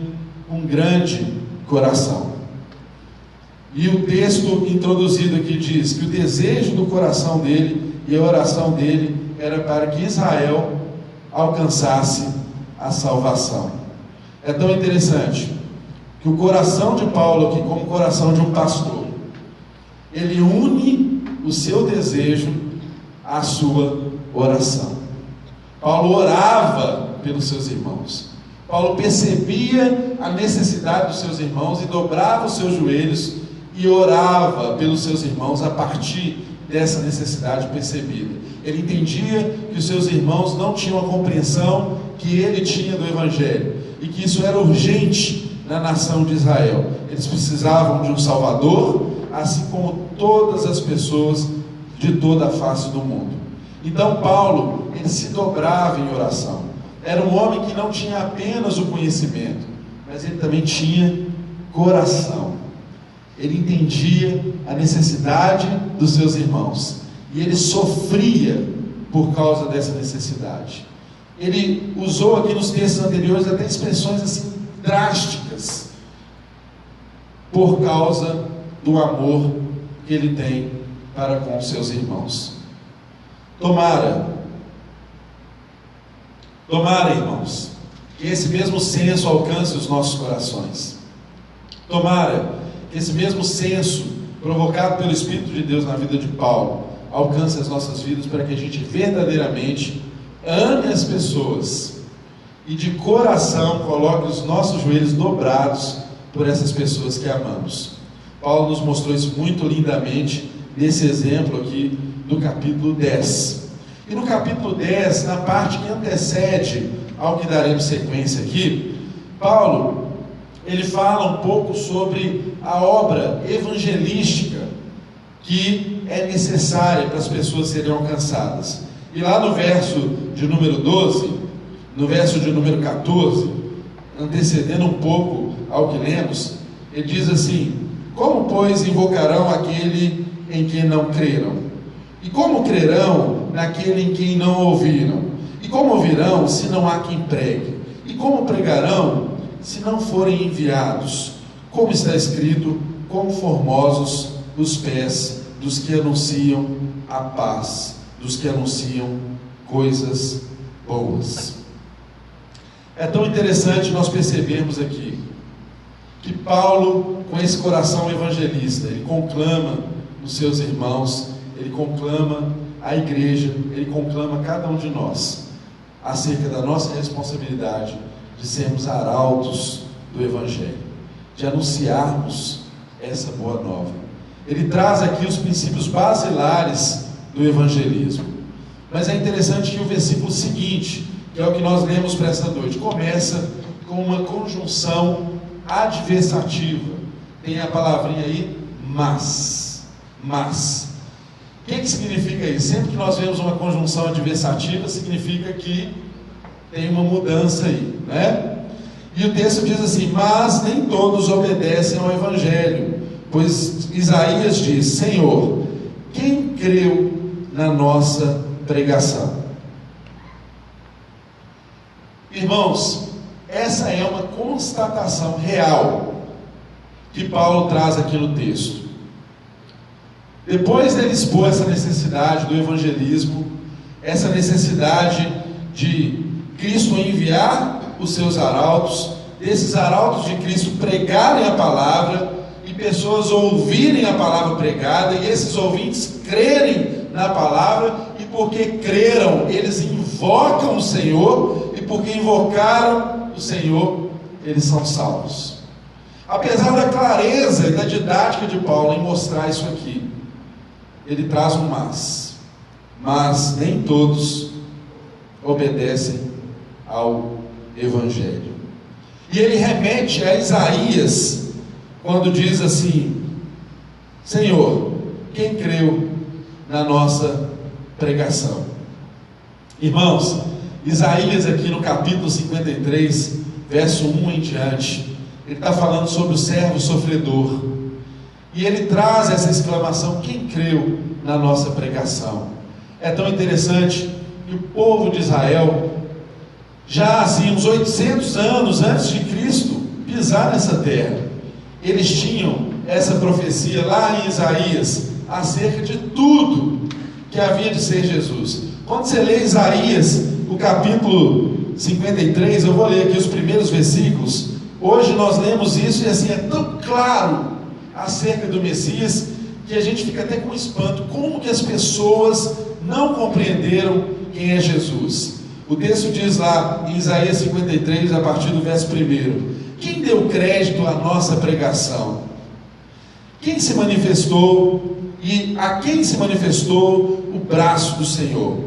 um grande coração. E o texto introduzido aqui diz que o desejo do coração dele e a oração dele era para que Israel alcançasse a salvação. É tão interessante que o coração de Paulo aqui, como o coração de um pastor, ele une o seu desejo à sua oração. Paulo orava pelos seus irmãos. Paulo percebia a necessidade dos seus irmãos e dobrava os seus joelhos e orava pelos seus irmãos a partir dessa necessidade percebida. Ele entendia que os seus irmãos não tinham a compreensão que ele tinha do Evangelho e que isso era urgente na nação de Israel. Eles precisavam de um Salvador, assim como todas as pessoas de toda a face do mundo. Então Paulo, ele se dobrava em oração. Era um homem que não tinha apenas o conhecimento, mas ele também tinha coração. Ele entendia a necessidade dos seus irmãos e ele sofria por causa dessa necessidade. Ele usou aqui nos textos anteriores até expressões assim drásticas por causa do amor que ele tem para com os seus irmãos. Tomara Tomara, irmãos, que esse mesmo senso alcance os nossos corações. Tomara que esse mesmo senso provocado pelo Espírito de Deus na vida de Paulo alcance as nossas vidas, para que a gente verdadeiramente ame as pessoas e de coração coloque os nossos joelhos dobrados por essas pessoas que amamos. Paulo nos mostrou isso muito lindamente nesse exemplo aqui do capítulo 10. E no capítulo 10, na parte que antecede ao que daremos sequência aqui, Paulo, ele fala um pouco sobre a obra evangelística que é necessária para as pessoas serem alcançadas. E lá no verso de número 12, no verso de número 14, antecedendo um pouco ao que lemos, ele diz assim: como, pois, invocarão aquele em quem não creram? E como crerão naquele em quem não ouviram? E como ouvirão se não há quem pregue? E como pregarão se não forem enviados? Como está escrito: quão formosos os pés dos que anunciam a paz, dos que anunciam coisas boas. É tão interessante nós percebermos aqui que Paulo, com esse coração evangelista, ele conclama os seus irmãos, ele conclama a igreja, ele conclama cada um de nós acerca da nossa responsabilidade de sermos arautos do evangelho, de anunciarmos essa boa nova. Ele traz aqui os princípios basilares do evangelismo. Mas é interessante que o versículo seguinte, que é o que nós lemos para esta noite, começa com uma conjunção adversativa. Tem a palavrinha aí, mas. O que significa isso? Sempre que nós vemos uma conjunção adversativa, significa que tem uma mudança aí, né? E o texto diz assim: mas nem todos obedecem ao evangelho. Pois Isaías diz: Senhor, quem creu na nossa pregação? Irmãos, essa é uma constatação real que Paulo traz aqui no texto. Depois dele expor essa necessidade do evangelismo, essa necessidade de Cristo enviar os seus arautos, desses arautos de Cristo pregarem a palavra, e pessoas ouvirem a palavra pregada, e esses ouvintes crerem na palavra, e porque creram, eles invocam o Senhor, e porque invocaram o Senhor, eles são salvos. Apesar da clareza e da didática de Paulo em mostrar isso aqui, ele traz um mas nem todos obedecem ao evangelho. E ele remete a Isaías, quando diz assim: Senhor, quem creu na nossa pregação? Irmãos, Isaías aqui no capítulo 53, verso 1 em diante, ele está falando sobre o servo sofredor, e ele traz essa exclamação: quem creu na nossa pregação? É tão interessante que o povo de Israel, já assim uns 800 anos antes de Cristo pisar nessa terra, eles tinham essa profecia lá em Isaías acerca de tudo que havia de ser Jesus. Quando você lê Isaías, o capítulo 53, eu vou ler aqui os primeiros versículos. Hoje nós lemos isso e assim é tão claro acerca do Messias que a gente fica até com espanto. Como que as pessoas não compreenderam quem é Jesus? O texto diz lá em Isaías 53, a partir do verso 1: quem deu crédito à nossa pregação? Quem se manifestou, e a quem se manifestou o braço do Senhor?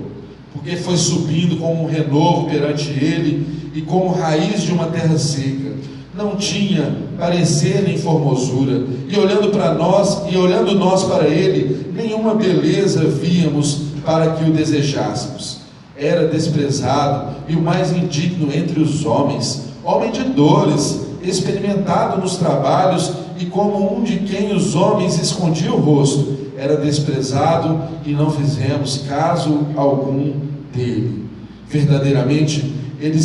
Porque foi subindo como um renovo perante ele, e como raiz de uma terra seca. Não tinha parecer nem formosura, e olhando nós para ele, nenhuma beleza víamos para que o desejássemos. Era desprezado e o mais indigno entre os homens, homem de dores, experimentado nos trabalhos, e como um de quem os homens escondiam o rosto. Era desprezado e não fizemos caso algum dele. Verdadeiramente, ele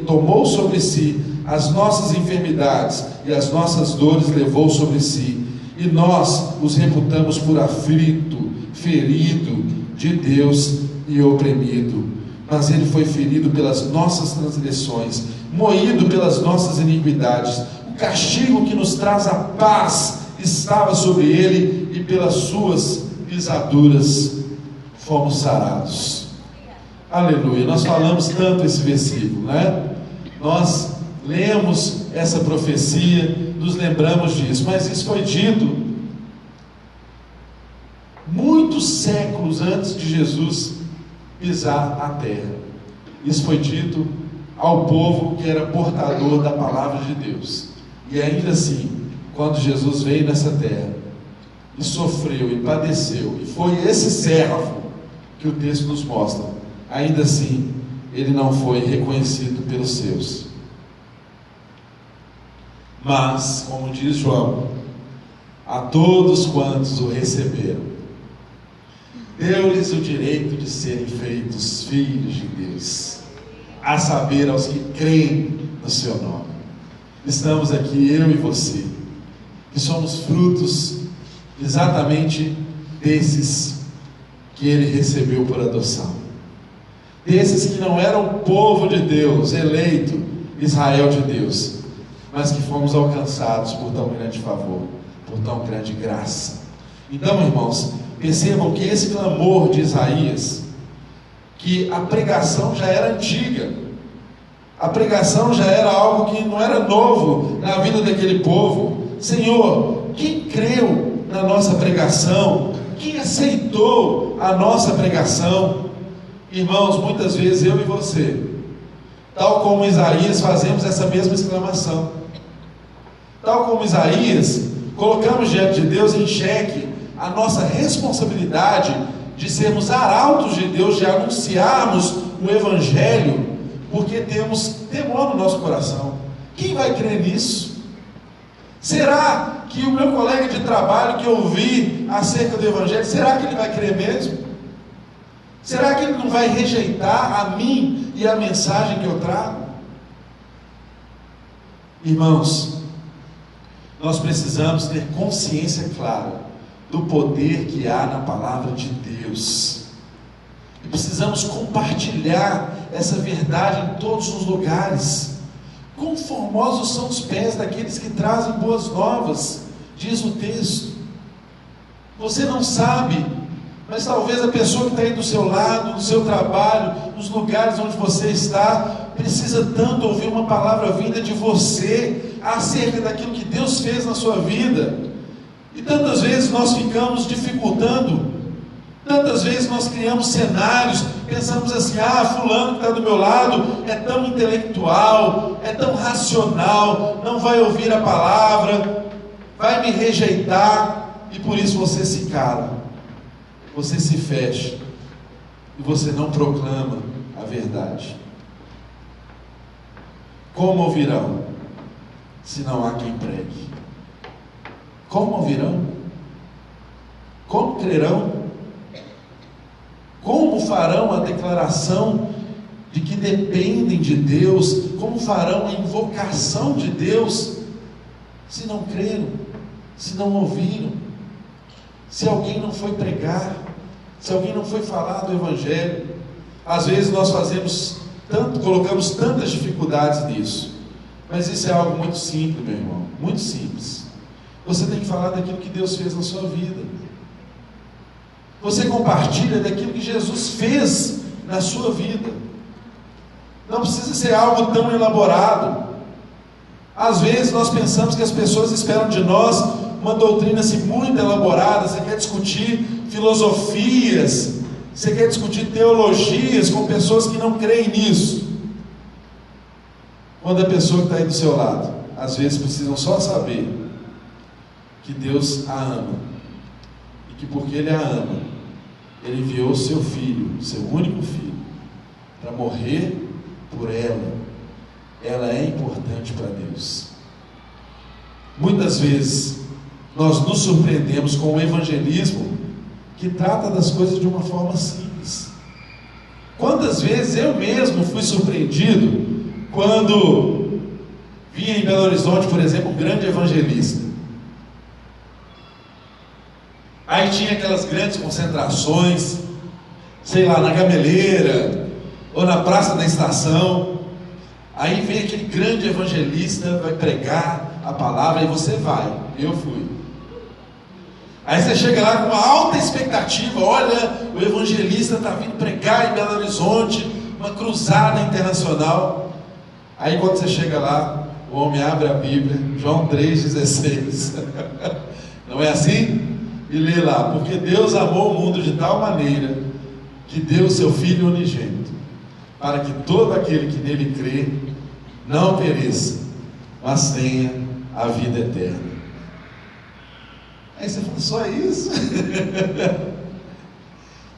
tomou sobre si as nossas enfermidades, e as nossas dores levou sobre si, e nós os reputamos por aflito, ferido de Deus e oprimido. mas ele foi ferido pelas nossas transgressões, moído pelas nossas iniquidades. O castigo que nos traz a paz estava sobre ele, e pelas suas pisaduras fomos sarados. Aleluia. Nós falamos tanto esse versículo, né? Nós lemos essa profecia, nos lembramos disso, mas isso foi dito muitos séculos antes de Jesus pisar a terra. Isso foi dito ao povo que era portador da palavra de Deus. E ainda assim, quando Jesus veio nessa terra e sofreu e padeceu, e foi esse servo que o texto nos mostra, ainda assim ele não foi reconhecido pelos seus. Mas, como diz João, a todos quantos o receberam, deu-lhes o direito de serem feitos filhos de Deus, a saber, aos que creem no seu nome. Estamos aqui, eu e você, que somos frutos exatamente desses que ele recebeu por adoção, desses que não eram povo de Deus, eleito, Israel de Deus, mas que fomos alcançados por tão grande favor, por tão grande graça. Então, irmãos, percebam que esse clamor de Isaías, que a pregação já era antiga, a pregação já era algo que não era novo na vida daquele povo. Senhor, quem creu na nossa pregação? Quem aceitou a nossa pregação? Irmãos, muitas vezes eu e você, tal como Isaías, fazemos essa mesma exclamação. Tal como Isaías, colocamos diante de Deus em xeque a nossa responsabilidade de sermos arautos de Deus, de anunciarmos o Evangelho, porque temos temor no nosso coração. Quem vai crer nisso? Será que o meu colega de trabalho que ouvir acerca do Evangelho, será que ele vai crer mesmo? Será que ele não vai rejeitar a mim e a mensagem que eu trago? Irmãos, nós precisamos ter consciência clara do poder que há na palavra de Deus, e precisamos compartilhar essa verdade em todos os lugares. Quão formosos são os pés daqueles que trazem boas novas, diz o texto. Você não sabe, mas talvez a pessoa que está aí do seu lado, no seu trabalho, nos lugares onde você está, precisa tanto ouvir uma palavra vinda de você acerca daquilo que Deus fez na sua vida. E tantas vezes nós ficamos dificultando, tantas vezes nós criamos cenários, pensamos assim: fulano que está do meu lado é tão intelectual, é tão racional, não vai ouvir a palavra, vai me rejeitar, e por isso você se cala, você se fecha, e você não proclama a verdade. Como ouvirão, se não há quem pregue? Como ouvirão? Como crerão? Como farão a declaração de que dependem de Deus? Como farão a invocação de Deus, se não creram, se não ouviram, se alguém não foi pregar, se alguém não foi falar do Evangelho? Às vezes nós colocamos tantas dificuldades nisso, mas isso é algo muito simples, meu irmão, muito simples. Você tem que falar daquilo que Deus fez na sua vida. Você compartilha daquilo que Jesus fez na sua vida. Não precisa ser algo tão elaborado. Às vezes nós pensamos que as pessoas esperam de nós uma doutrina assim muito elaborada. Você quer discutir filosofias, você quer discutir teologias com pessoas que não creem nisso. Quando a pessoa que está aí do seu lado, às vezes precisam só saber que Deus a ama, e que porque Ele a ama, Ele enviou o seu filho, seu único filho, para morrer por ela. Ela é importante para Deus. Muitas vezes nós nos surpreendemos com o evangelismo que trata das coisas de uma forma simples. Quantas vezes eu mesmo fui surpreendido quando via em Belo Horizonte, por exemplo, um grande evangelista. Aí tinha aquelas grandes concentrações, sei lá, na Gameleira, ou na praça da estação. Aí vem aquele grande evangelista, vai pregar a palavra, e você vai. Eu fui. Aí você chega lá com uma alta expectativa. Olha, o evangelista está vindo pregar em Belo Horizonte, uma cruzada internacional. Aí quando você chega lá, o homem abre a Bíblia, João 3,16. Não é assim? E lê lá: porque Deus amou o mundo de tal maneira que deu o seu Filho unigênito, para que todo aquele que nele crê não pereça, mas tenha a vida eterna. Aí você fala: só isso?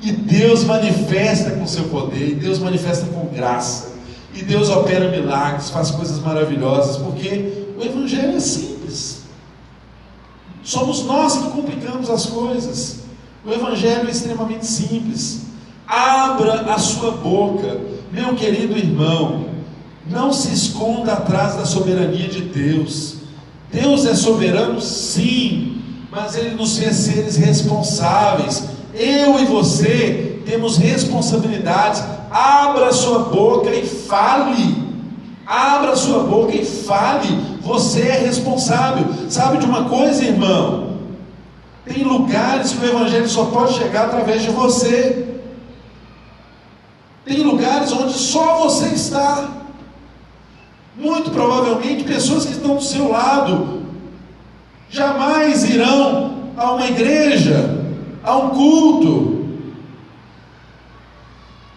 E Deus manifesta com seu poder, e Deus manifesta com graça, e Deus opera milagres, faz coisas maravilhosas, porque o Evangelho é simples. Somos nós que complicamos as coisas. O Evangelho é extremamente simples. Abra a sua boca, meu querido irmão. Não se esconda atrás da soberania de Deus. Deus é soberano, sim, mas Ele nos fez seres responsáveis. Eu e você temos responsabilidades. Abra a sua boca e fale. Abra a sua boca e fale. Você é responsável. Sabe de uma coisa, irmão? Tem lugares que o Evangelho só pode chegar através de você. Tem lugares onde só você está. Muito provavelmente pessoas que estão do seu lado jamais irão a uma igreja, a um culto,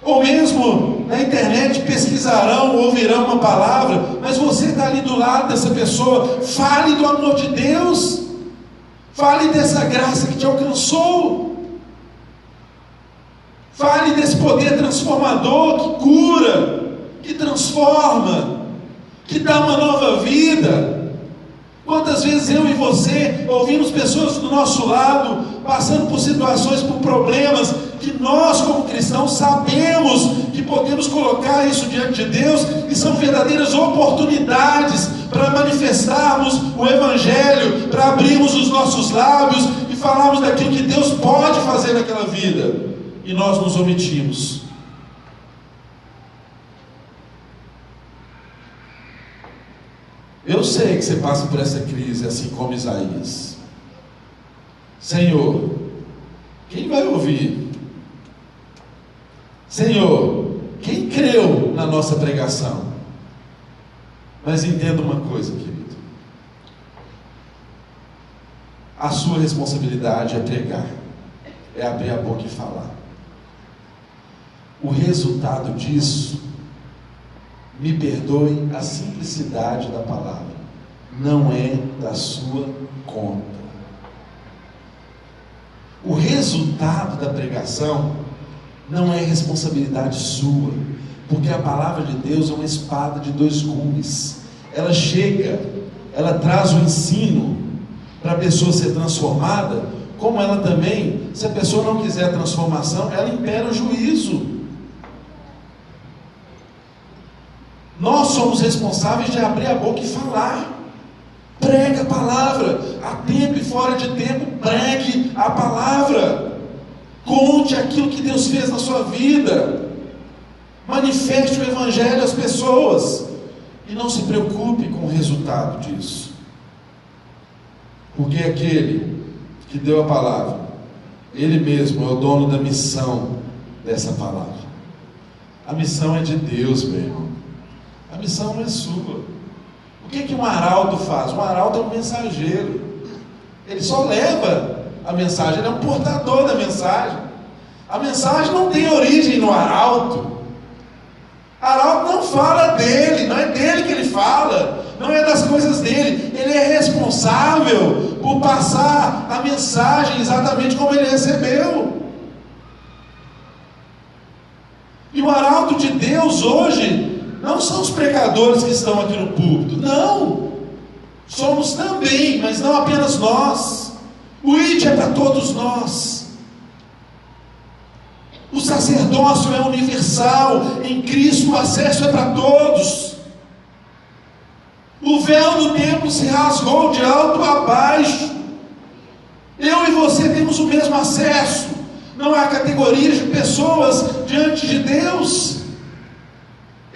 ou mesmo na internet pesquisarão, ouvirão uma palavra, mas você está ali do lado dessa pessoa. Fale do amor de Deus, fale dessa graça que te alcançou, fale desse poder transformador que cura, que transforma, que dá uma nova vida. Quantas vezes eu e você ouvimos pessoas do nosso lado passando por situações, por problemas, que nós como cristãos sabemos que podemos colocar isso diante de Deus, e são verdadeiras oportunidades para manifestarmos o Evangelho, para abrirmos os nossos lábios e falarmos daquilo que Deus pode fazer naquela vida, e nós nos omitimos. Eu sei que você passa por essa crise, assim como Isaías. Senhor, quem vai ouvir? Senhor, quem creu na nossa pregação? Mas entenda uma coisa, querido: a sua responsabilidade é pregar, é abrir a boca e falar. O resultado disso, me perdoe a simplicidade da palavra, não é da sua conta. O resultado da pregação não é responsabilidade sua, porque a palavra de Deus é uma espada de dois gumes. Ela chega, ela traz o ensino para a pessoa ser transformada, como ela também, se a pessoa não quiser a transformação, ela impera o juízo. Nós somos responsáveis de abrir a boca e falar. Prega a palavra, a tempo e fora de tempo, pregue a palavra. Conte aquilo que Deus fez na sua vida. Manifeste o Evangelho às pessoas. E não se preocupe com o resultado disso. Porque aquele que deu a palavra, Ele mesmo é o dono da missão dessa palavra. A missão é de Deus, meu irmão. A missão não é sua. O que um arauto faz? Um arauto é um mensageiro. Ele só leva a mensagem, ele é um portador da mensagem. A mensagem não tem origem no arauto. Arauto não fala dele, não é dele que ele fala, não é das coisas dele. Ele é responsável por passar a mensagem exatamente como ele recebeu. E o arauto de Deus hoje não são os pregadores que estão aqui no púlpito, não. Somos também, mas não apenas nós. O ID é para todos nós. O sacerdócio é universal. Em Cristo o acesso é para todos. O véu do templo se rasgou de alto a baixo. Eu e você temos o mesmo acesso. Não há categorias de pessoas diante de Deus.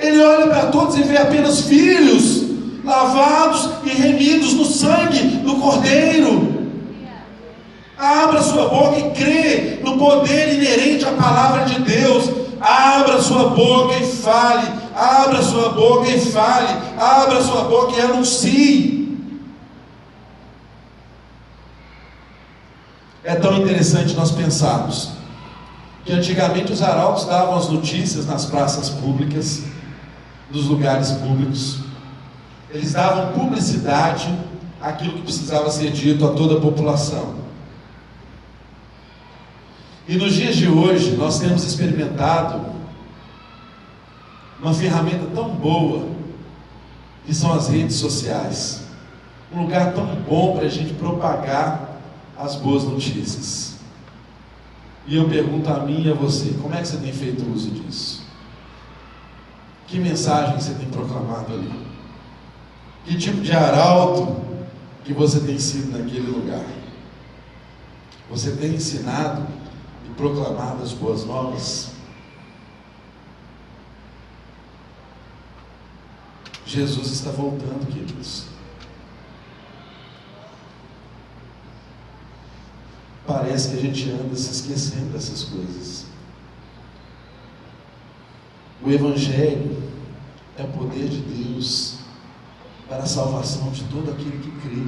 Ele olha para todos e vê apenas filhos, lavados e remidos no sangue do Cordeiro. Abra sua boca e crê no poder inerente à palavra de Deus. Abra sua boca e fale. Abra sua boca e fale. Abra sua boca e anuncie. É tão interessante nós pensarmos que antigamente os arautos davam as notícias nas praças públicas, nos lugares públicos. Eles davam publicidade àquilo que precisava ser dito a toda a população. E nos dias de hoje nós temos experimentado uma ferramenta tão boa, que são as redes sociais. Um lugar tão bom para a gente propagar as boas notícias. E eu pergunto a mim e a você, como é que você tem feito uso disso? Que mensagem você tem proclamado ali? Que tipo de arauto que você tem sido naquele lugar? Você tem ensinado e proclamado as boas novas? Jesus está voltando, queridos. Parece que a gente anda se esquecendo dessas coisas. O Evangelho é o poder de Deus para a salvação de todo aquele que crê,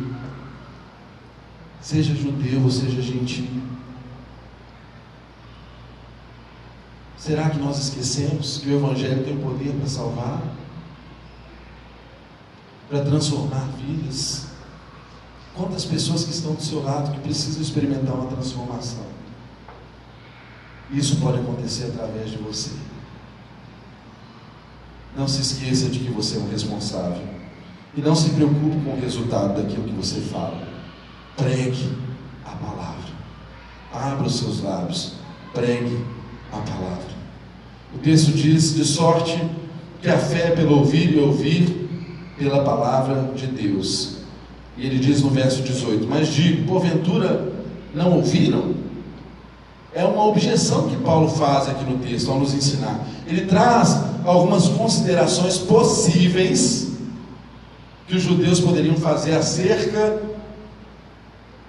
seja judeu ou seja gentil. Será que nós esquecemos que o Evangelho tem o poder para salvar, para transformar vidas? Quantas pessoas que estão do seu lado que precisam experimentar uma transformação? Isso pode acontecer através de você. Não se esqueça de que você é um responsável. E não se preocupe com o resultado daquilo que você fala. Pregue a palavra. Abra os seus lábios. Pregue a palavra. O texto diz: de sorte que a fé é pelo ouvir e ouvir pela palavra de Deus. E ele diz no verso 18: mas digo, porventura não ouviram? É uma objeção que Paulo faz aqui no texto ao nos ensinar. Ele traz algumas considerações possíveis que os judeus poderiam fazer acerca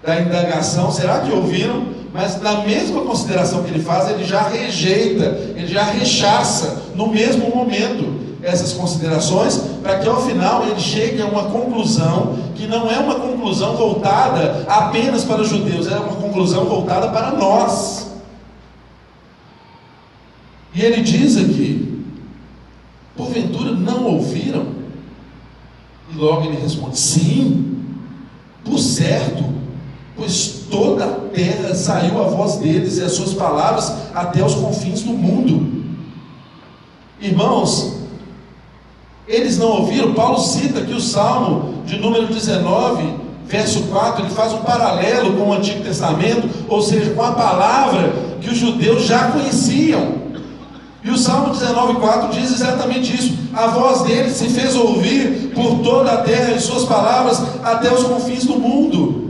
da indagação. Será que ouviram? Mas na mesma consideração que ele faz, ele já rejeita, ele já rechaça no mesmo momento essas considerações, para que ao final ele chegue a uma conclusão que não é uma conclusão voltada apenas para os judeus, é uma conclusão voltada para nós. E ele diz aqui: porventura não ouviram? E logo ele responde: sim, por certo, pois toda a terra saiu a voz deles e as suas palavras até os confins do mundo. Irmãos, eles não ouviram? Paulo cita aqui o Salmo de número 19, verso 4, ele faz um paralelo com o Antigo Testamento, ou seja, com a palavra que os judeus já conheciam. E o Salmo 19,4 diz exatamente isso: a voz deles se fez ouvir por toda a terra e suas palavras até os confins do mundo.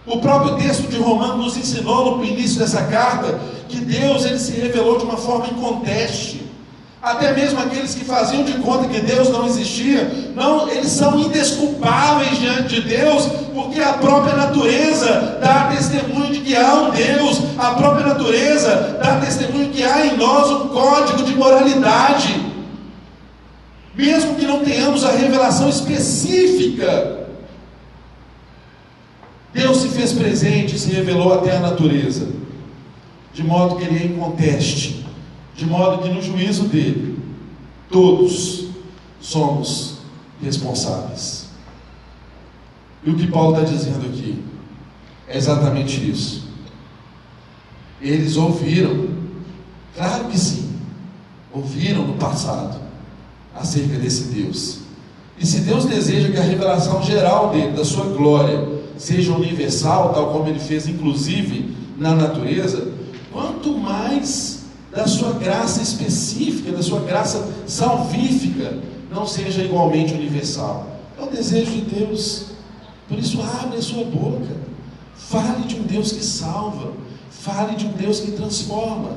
O próprio texto de Romanos nos ensinou no início dessa carta que Deus, ele se revelou de uma forma inconteste. Até mesmo aqueles que faziam de conta que Deus não existia, não, eles são indesculpáveis diante de Deus, porque a própria natureza dá testemunho de que há um Deus, a própria natureza dá testemunho que há em nós um código de moralidade. Mesmo que não tenhamos a revelação específica, Deus se fez presente e se revelou até a natureza, de modo que ele é inconteste, de modo que no juízo dele, todos somos responsáveis. E o que Paulo está dizendo aqui é exatamente isso. Eles ouviram, claro que sim, ouviram no passado acerca desse Deus. E se Deus deseja que a revelação geral dele, da sua glória, seja universal, tal como ele fez inclusive na natureza, quanto mais da sua graça específica, da sua graça salvífica, não seja igualmente universal. É o desejo de Deus. Por isso, abre a sua boca, fale de um Deus que salva, fale de um Deus que transforma.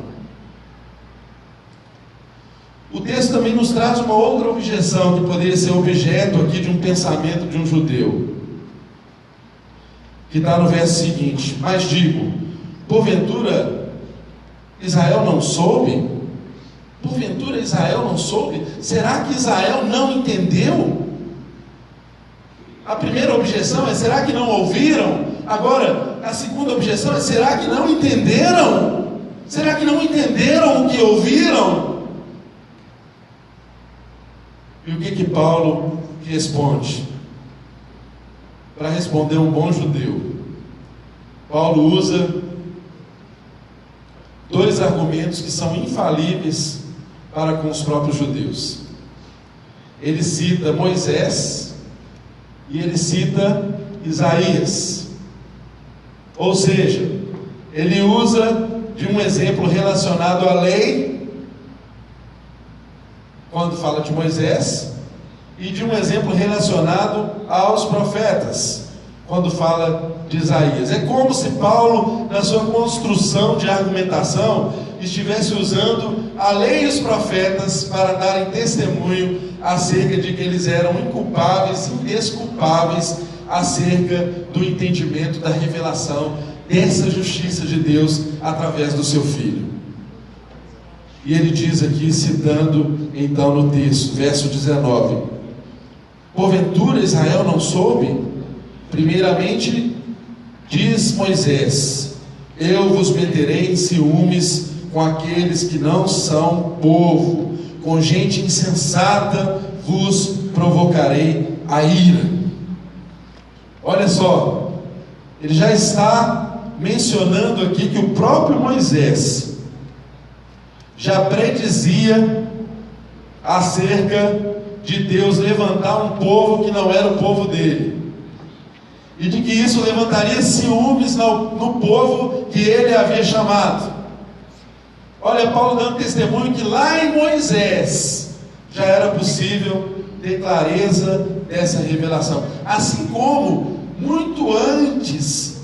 O texto também nos traz uma outra objeção que poderia ser objeto aqui de um pensamento de um judeu, que está no verso seguinte: mas digo, porventura Israel não soube? Porventura Israel não soube? Será que Israel não entendeu? A primeira objeção é: será que não ouviram? Agora, a segunda objeção é: será que não entenderam? Será que não entenderam o que ouviram? E o que Paulo responde? Para responder um bom judeu, Paulo usa dois argumentos que são infalíveis para com os próprios judeus. Ele cita Moisés e ele cita Isaías. Ou seja, ele usa de um exemplo relacionado à lei, quando fala de Moisés, e de um exemplo relacionado aos profetas, quando fala de Isaías. É como se Paulo, na sua construção de argumentação, estivesse usando a lei e os profetas para darem testemunho acerca de que eles eram inculpáveis, indesculpáveis, acerca do entendimento da revelação dessa justiça de Deus através do seu Filho. E ele diz aqui, citando então no texto, verso 19: porventura Israel não soube? Primeiramente diz Moisés: eu vos meterei em ciúmes com aqueles que não são povo, com gente insensata vos provocarei a ira. Olha só, ele já está mencionando aqui que o próprio Moisés já predizia acerca de Deus levantar um povo que não era o povo dele, e de que isso levantaria ciúmes no povo que ele havia chamado. Olha, Paulo dando testemunho que lá em Moisés já era possível ter clareza dessa revelação, assim como muito antes,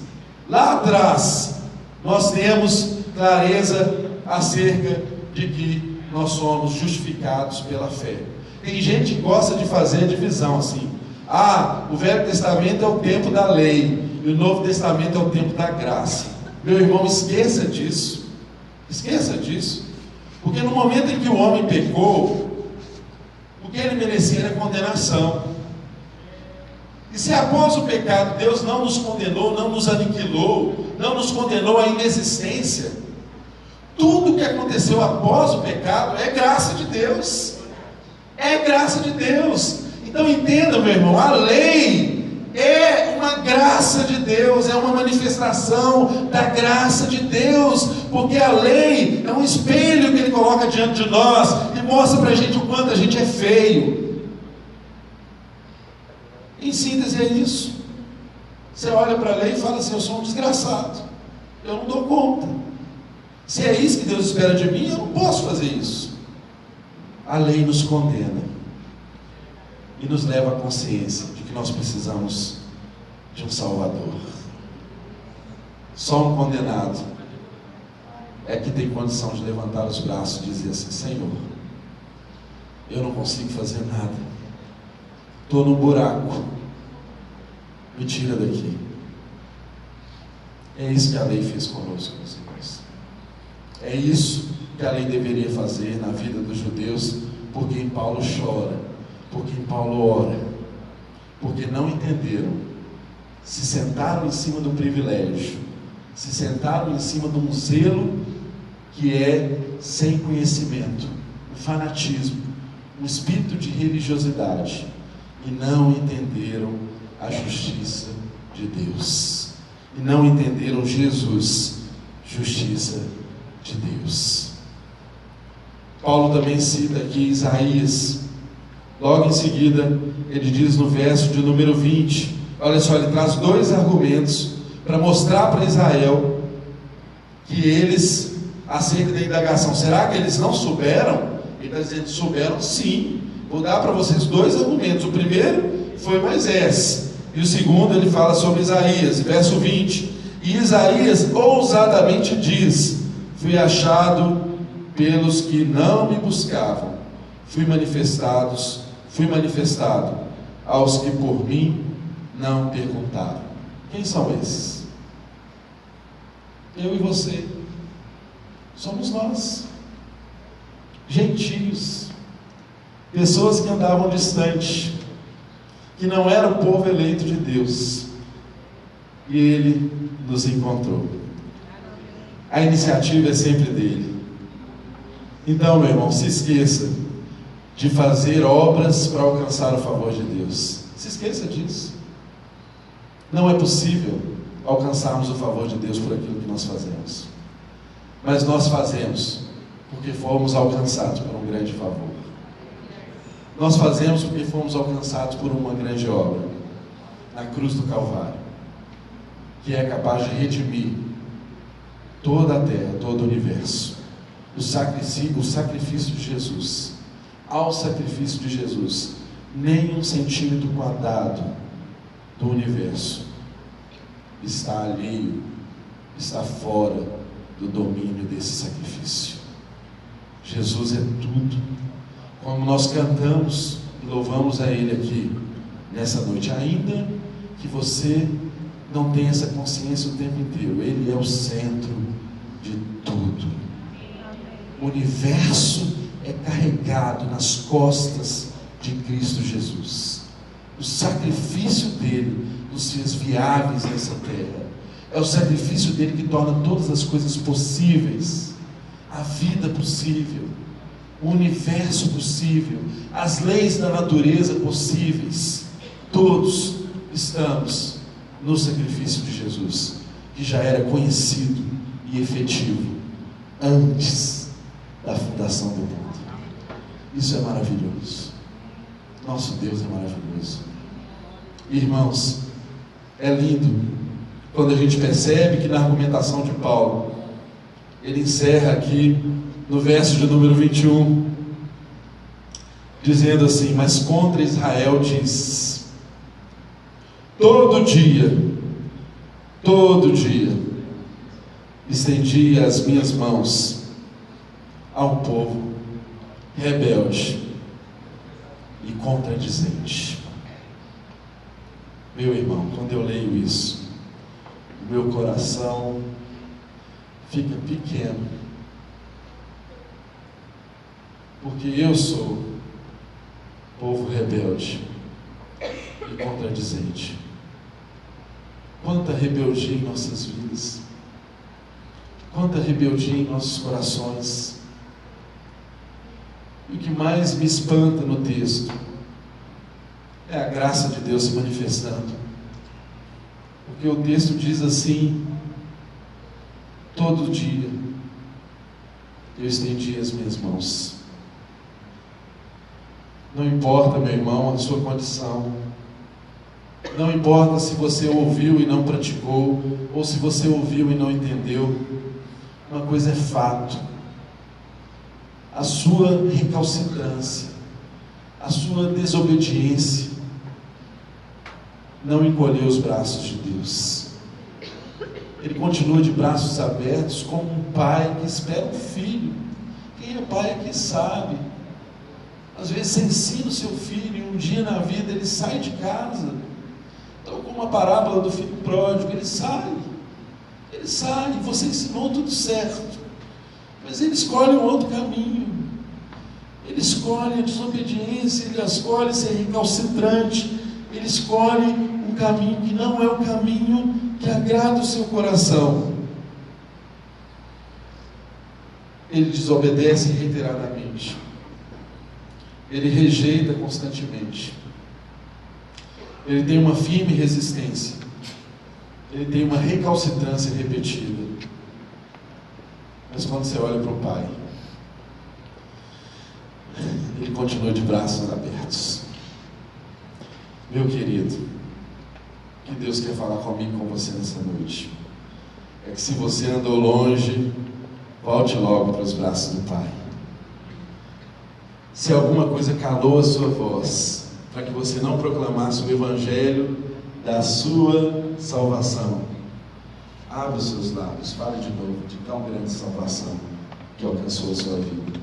lá atrás, nós temos clareza acerca de que nós somos justificados pela fé. Tem gente que gosta de fazer a divisão assim: o Velho Testamento é o tempo da lei e o Novo Testamento é o tempo da graça. Meu irmão, esqueça disso. Esqueça disso. Porque no momento em que o homem pecou, o que ele merecia era condenação. E se após o pecado Deus não nos condenou, não nos aniquilou, não nos condenou à inexistência, tudo que aconteceu após o pecado é graça de Deus. É graça de Deus. Então entenda, meu irmão, a lei é uma graça de Deus, é uma manifestação da graça de Deus, porque a lei é um espelho que Ele coloca diante de nós e mostra para a gente o quanto a gente é feio. Em síntese é isso. Você olha para a lei e fala assim: eu sou um desgraçado, eu não dou conta. Se é isso que Deus espera de mim, eu não posso fazer isso. A lei nos condena e nos leva à consciência de que nós precisamos de um Salvador. Só um condenado é que tem condição de levantar os braços e dizer assim: Senhor, eu não consigo fazer nada, estou num buraco, me tira daqui. É isso que a lei fez conosco, meus irmãos. É isso que a lei deveria fazer na vida dos judeus, por quem Paulo chora, por quem Paulo ora, porque não entenderam, se sentaram em cima do privilégio, se sentaram em cima de um zelo que é sem conhecimento, um fanatismo, um espírito de religiosidade, e não entenderam a justiça de Deus, e não entenderam Jesus, justiça de Deus. Paulo também cita aqui Isaías, logo em seguida ele diz no verso de número 20, olha só, ele traz dois argumentos para mostrar para Israel que eles, acerca da indagação, será que eles não souberam? Ele está dizendo: souberam sim. Vou dar para vocês dois argumentos. O primeiro foi Moisés, e o segundo ele fala sobre Isaías, verso 20. E Isaías ousadamente diz: fui achado pelos que não me buscavam, fui manifestado aos que por mim não perguntaram. Quem são esses? Eu e você. Somos nós. Gentios. Pessoas que andavam distante, que não era o povo eleito de Deus. E Ele nos encontrou. A iniciativa é sempre dele. Então, meu irmão, se esqueça de fazer obras para alcançar o favor de Deus. Se esqueça disso. Não é possível alcançarmos o favor de Deus por aquilo que nós fazemos. Mas nós fazemos porque fomos alcançados por um grande favor. Nós fazemos porque fomos alcançados por uma grande obra na cruz do Calvário, que é capaz de redimir toda a terra, todo o universo. O sacrifício de Jesus. Ao sacrifício de Jesus, nem 1 centímetro quadrado do universo está alheio, está fora do domínio desse sacrifício. Jesus é tudo. Como nós cantamos e louvamos a Ele aqui nessa noite, ainda que você não tenha essa consciência o tempo inteiro, Ele é o centro de tudo. O universo é carregado nas costas de Cristo Jesus. O sacrifício dele nos fez viáveis nessa terra. É o sacrifício dele que torna todas as coisas possíveis, a vida possível, o universo possível, as leis da natureza possíveis. Todos estamos no sacrifício de Jesus, que já era conhecido e efetivo antes da fundação do mundo. Isso é maravilhoso. Nosso Deus é maravilhoso. Irmãos, é lindo quando a gente percebe que na argumentação de Paulo, ele encerra aqui no verso de número 21, dizendo assim: mas contra Israel diz: todo dia estendi as minhas mãos a um povo rebelde e contradizente. Meu irmão, quando eu leio isso, o meu coração fica pequeno, porque eu sou povo rebelde e contradizente. Quanta rebeldia em nossas vidas, quanta rebeldia em nossos corações. E o que mais me espanta no texto é a graça de Deus se manifestando, porque o texto diz assim: todo dia eu estendi as minhas mãos. Não importa, meu irmão, a sua condição, não importa se você ouviu e não praticou, ou se você ouviu e não entendeu, uma coisa é fato: a sua recalcitrância, a sua desobediência não encolheu os braços de Deus. Ele continua de braços abertos, como um pai que espera um filho. Quem é pai aqui sabe. Às vezes você ensina o seu filho e um dia na vida ele sai de casa. Então, como a parábola do filho pródigo, ele sai, você ensinou tudo certo, mas ele escolhe um outro caminho. Ele escolhe a desobediência, ele escolhe ser recalcitrante, ele escolhe um caminho que não é o caminho que agrada o seu coração. Ele desobedece reiteradamente, ele rejeita constantemente, ele tem uma firme resistência, ele tem uma recalcitrância repetida. Mas quando você olha para o Pai, ele continua de braços abertos. Meu querido, o que Deus quer falar comigo e com você nessa noite é que se você andou longe, volte logo para os braços do Pai. Se alguma coisa calou a sua voz, para que você não proclamasse o Evangelho da sua salvação, abra os seus lábios, fale de novo de tão grande salvação que alcançou a sua vida.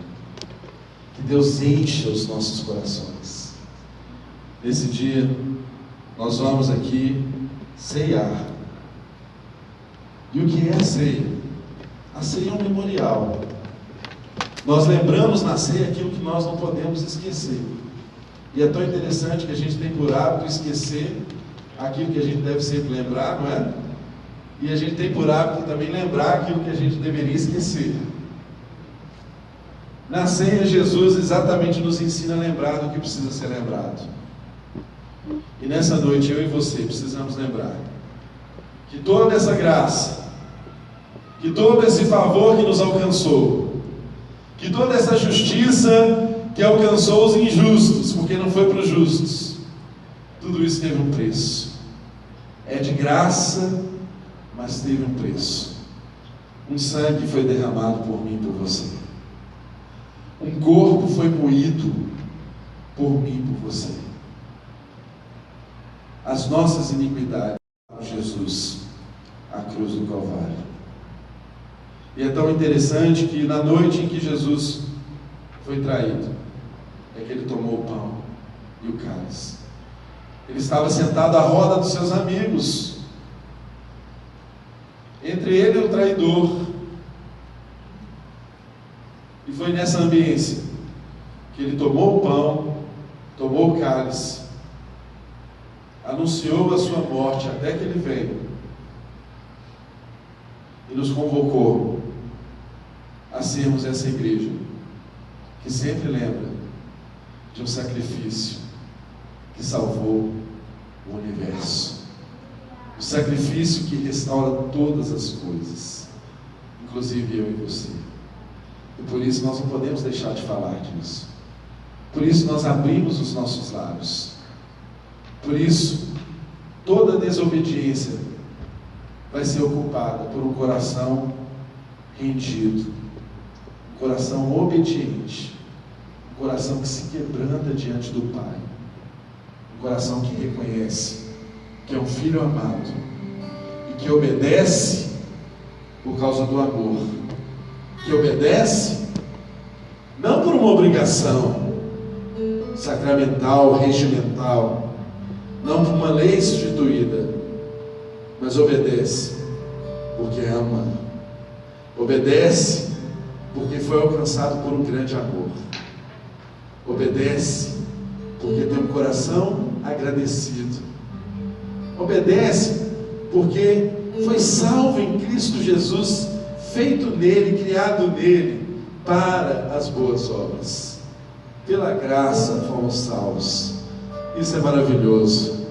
Que Deus encha os nossos corações. Nesse dia, nós vamos aqui ceiar. E o que é a ceia? A ceia é um memorial. Nós lembramos na ceia aquilo que nós não podemos esquecer. E é tão interessante que a gente tem por hábito esquecer aquilo que a gente deve sempre lembrar, não é? E a gente tem por hábito também lembrar aquilo que a gente deveria esquecer. Na ceia, Jesus exatamente nos ensina a lembrar do que precisa ser lembrado. E nessa noite, eu e você precisamos lembrar que toda essa graça, que todo esse favor que nos alcançou, que toda essa justiça que alcançou os injustos, porque não foi para os justos, tudo isso teve um preço. É de graça, mas teve um preço. Um sangue foi derramado por mim e por você. Um corpo foi moído por mim e por você. As nossas iniquidades, Jesus, a cruz do Calvário. E é tão interessante que na noite em que Jesus foi traído, é que ele tomou o pão e o cálice. Ele estava sentado à roda dos seus amigos, entre ele e o traidor. E foi nessa ambiência que ele tomou o pão, tomou o cálice, anunciou a sua morte até que ele veio e nos convocou a sermos essa igreja que sempre lembra de um sacrifício que salvou o universo, o sacrifício que restaura todas as coisas, inclusive eu e você. E por isso nós não podemos deixar de falar disso. Por isso nós abrimos os nossos lábios. Por isso, toda desobediência vai ser ocupada por um coração rendido, um coração obediente, um coração que se quebranta diante do Pai, um coração que reconhece que é um filho amado e que obedece por causa do amor, que obedece não por uma obrigação sacramental, regimental, não por uma lei instituída, mas obedece porque ama, obedece porque foi alcançado por um grande amor, obedece porque tem um coração agradecido, obedece porque foi salvo em Cristo Jesus, feito nele, criado nele para as boas obras. Pela graça fomos salvos. Isso é maravilhoso.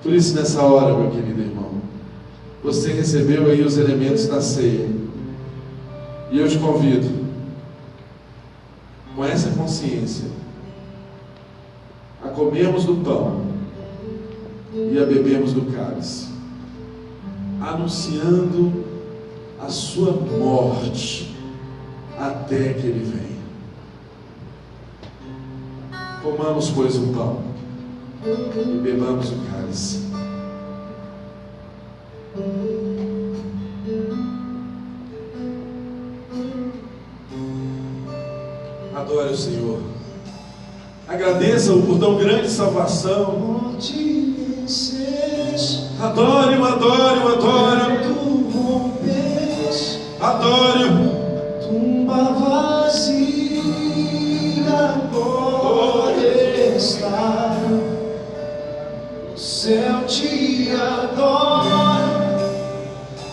Por isso, nessa hora, meu querido irmão, você recebeu aí os elementos da ceia, e eu te convido, com essa consciência, a comermos do pão e a bebermos do cálice, anunciando a sua morte até que ele venha. Comamos, pois, o pão e bebamos o cálice. Adore o Senhor, agradeça-o por tão grande salvação. Adore-o, adore-o, adore-o, adore-o. Tumba vazia agora está, o céu te adora,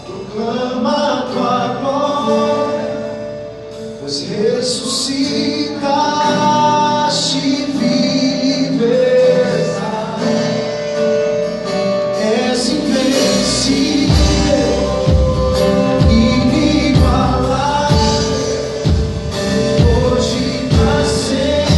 proclama a tua glória, pois ressuscitaste, vives, és invencível. Inigualável, hoje pra sempre.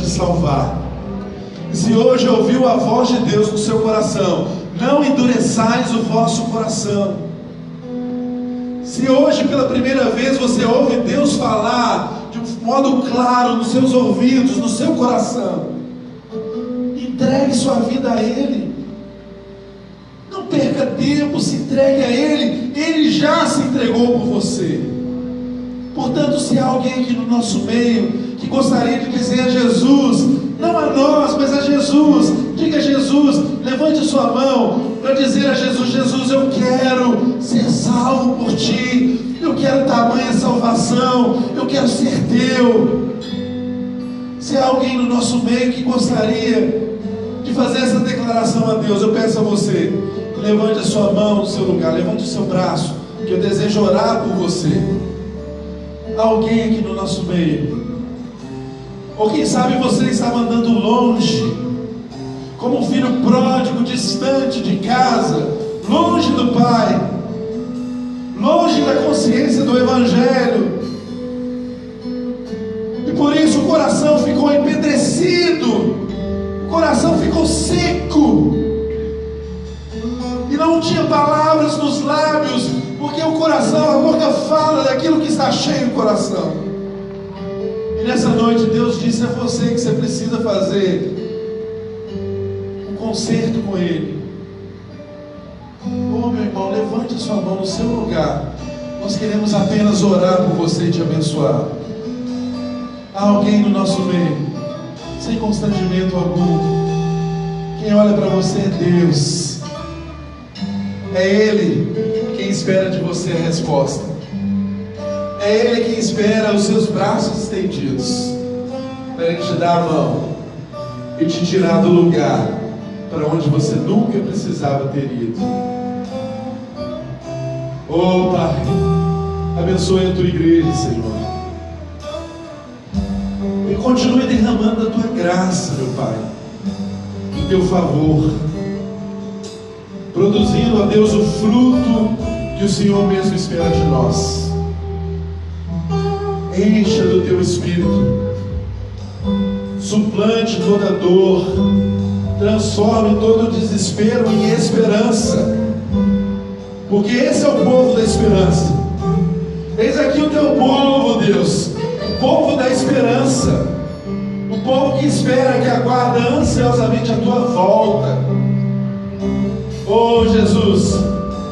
te salvar. E se hoje ouviu a voz de Deus no seu coração, não endureçais o vosso coração. Se hoje pela primeira vez você ouve Deus falar de um modo claro nos seus ouvidos, no seu coração, entregue sua vida a Ele. Não perca tempo, se entregue a Ele. Ele já se entregou por você. Portanto, se há alguém aqui no nosso meio que gostaria de dizer a Jesus, não a nós, mas a Jesus, diga a Jesus, levante sua mão para dizer a Jesus: Jesus, eu quero ser salvo por Ti, eu quero tamanha salvação, eu quero ser Teu. Se há alguém no nosso meio que gostaria de fazer essa declaração a Deus, eu peço a você, levante a sua mão no seu lugar, levante o seu braço, que eu desejo orar por você. Há alguém aqui no nosso meio, ou quem sabe você estava andando longe, como um filho pródigo, distante de casa, longe do Pai, longe da consciência do Evangelho, e por isso o coração ficou empedrecido, o coração ficou seco, e não tinha palavras nos lábios, porque o coração, a boca fala daquilo que está cheio do coração. E nessa noite Deus disse a você que você precisa fazer um concerto com Ele. Oh, meu irmão, levante a sua mão no seu lugar. Nós queremos apenas orar por você e te abençoar. Há alguém no nosso meio, sem constrangimento algum. Quem olha para você é Deus. É Ele quem espera de você a resposta. É Ele quem espera os seus braços estendidos para Ele te dar a mão e te tirar do lugar para onde você nunca precisava ter ido. Oh Pai, abençoe a Tua igreja, Senhor, e continue derramando a Tua graça, meu Pai, em Teu favor, produzindo, ó Deus, o fruto que o Senhor mesmo espera de nós. Encha do Teu Espírito, suplante toda dor, transforme todo desespero em esperança, porque esse é o povo da esperança. Eis aqui o Teu povo, Deus, o povo da esperança, o povo que espera, que aguarda ansiosamente a Tua volta. Oh Jesus,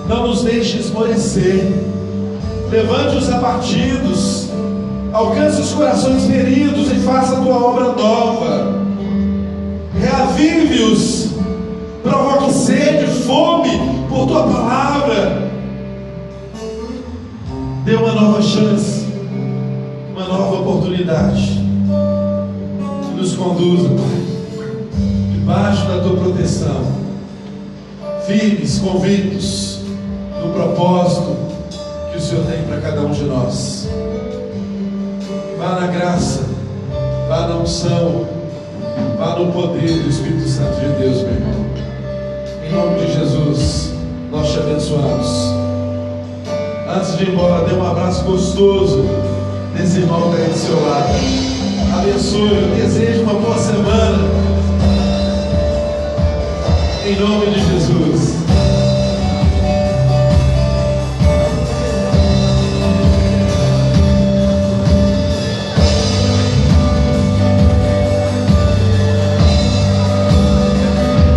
não nos deixe esmorecer, levante os abatidos, alcance os corações feridos e faça a Tua obra nova. Reavive-os, provoque sede, fome por Tua palavra. Dê uma nova chance, uma nova oportunidade. E nos conduza, Pai, debaixo da Tua proteção, firmes, convictos no propósito que o Senhor tem para cada um de nós. Vá na graça, vá na unção, vá no poder do Espírito Santo de Deus, meu irmão. Em nome de Jesus, nós te abençoamos. Antes de ir embora, dê um abraço gostoso nesse irmão que está aí do seu lado. Abençoe, eu desejo uma boa semana. Em nome de Jesus.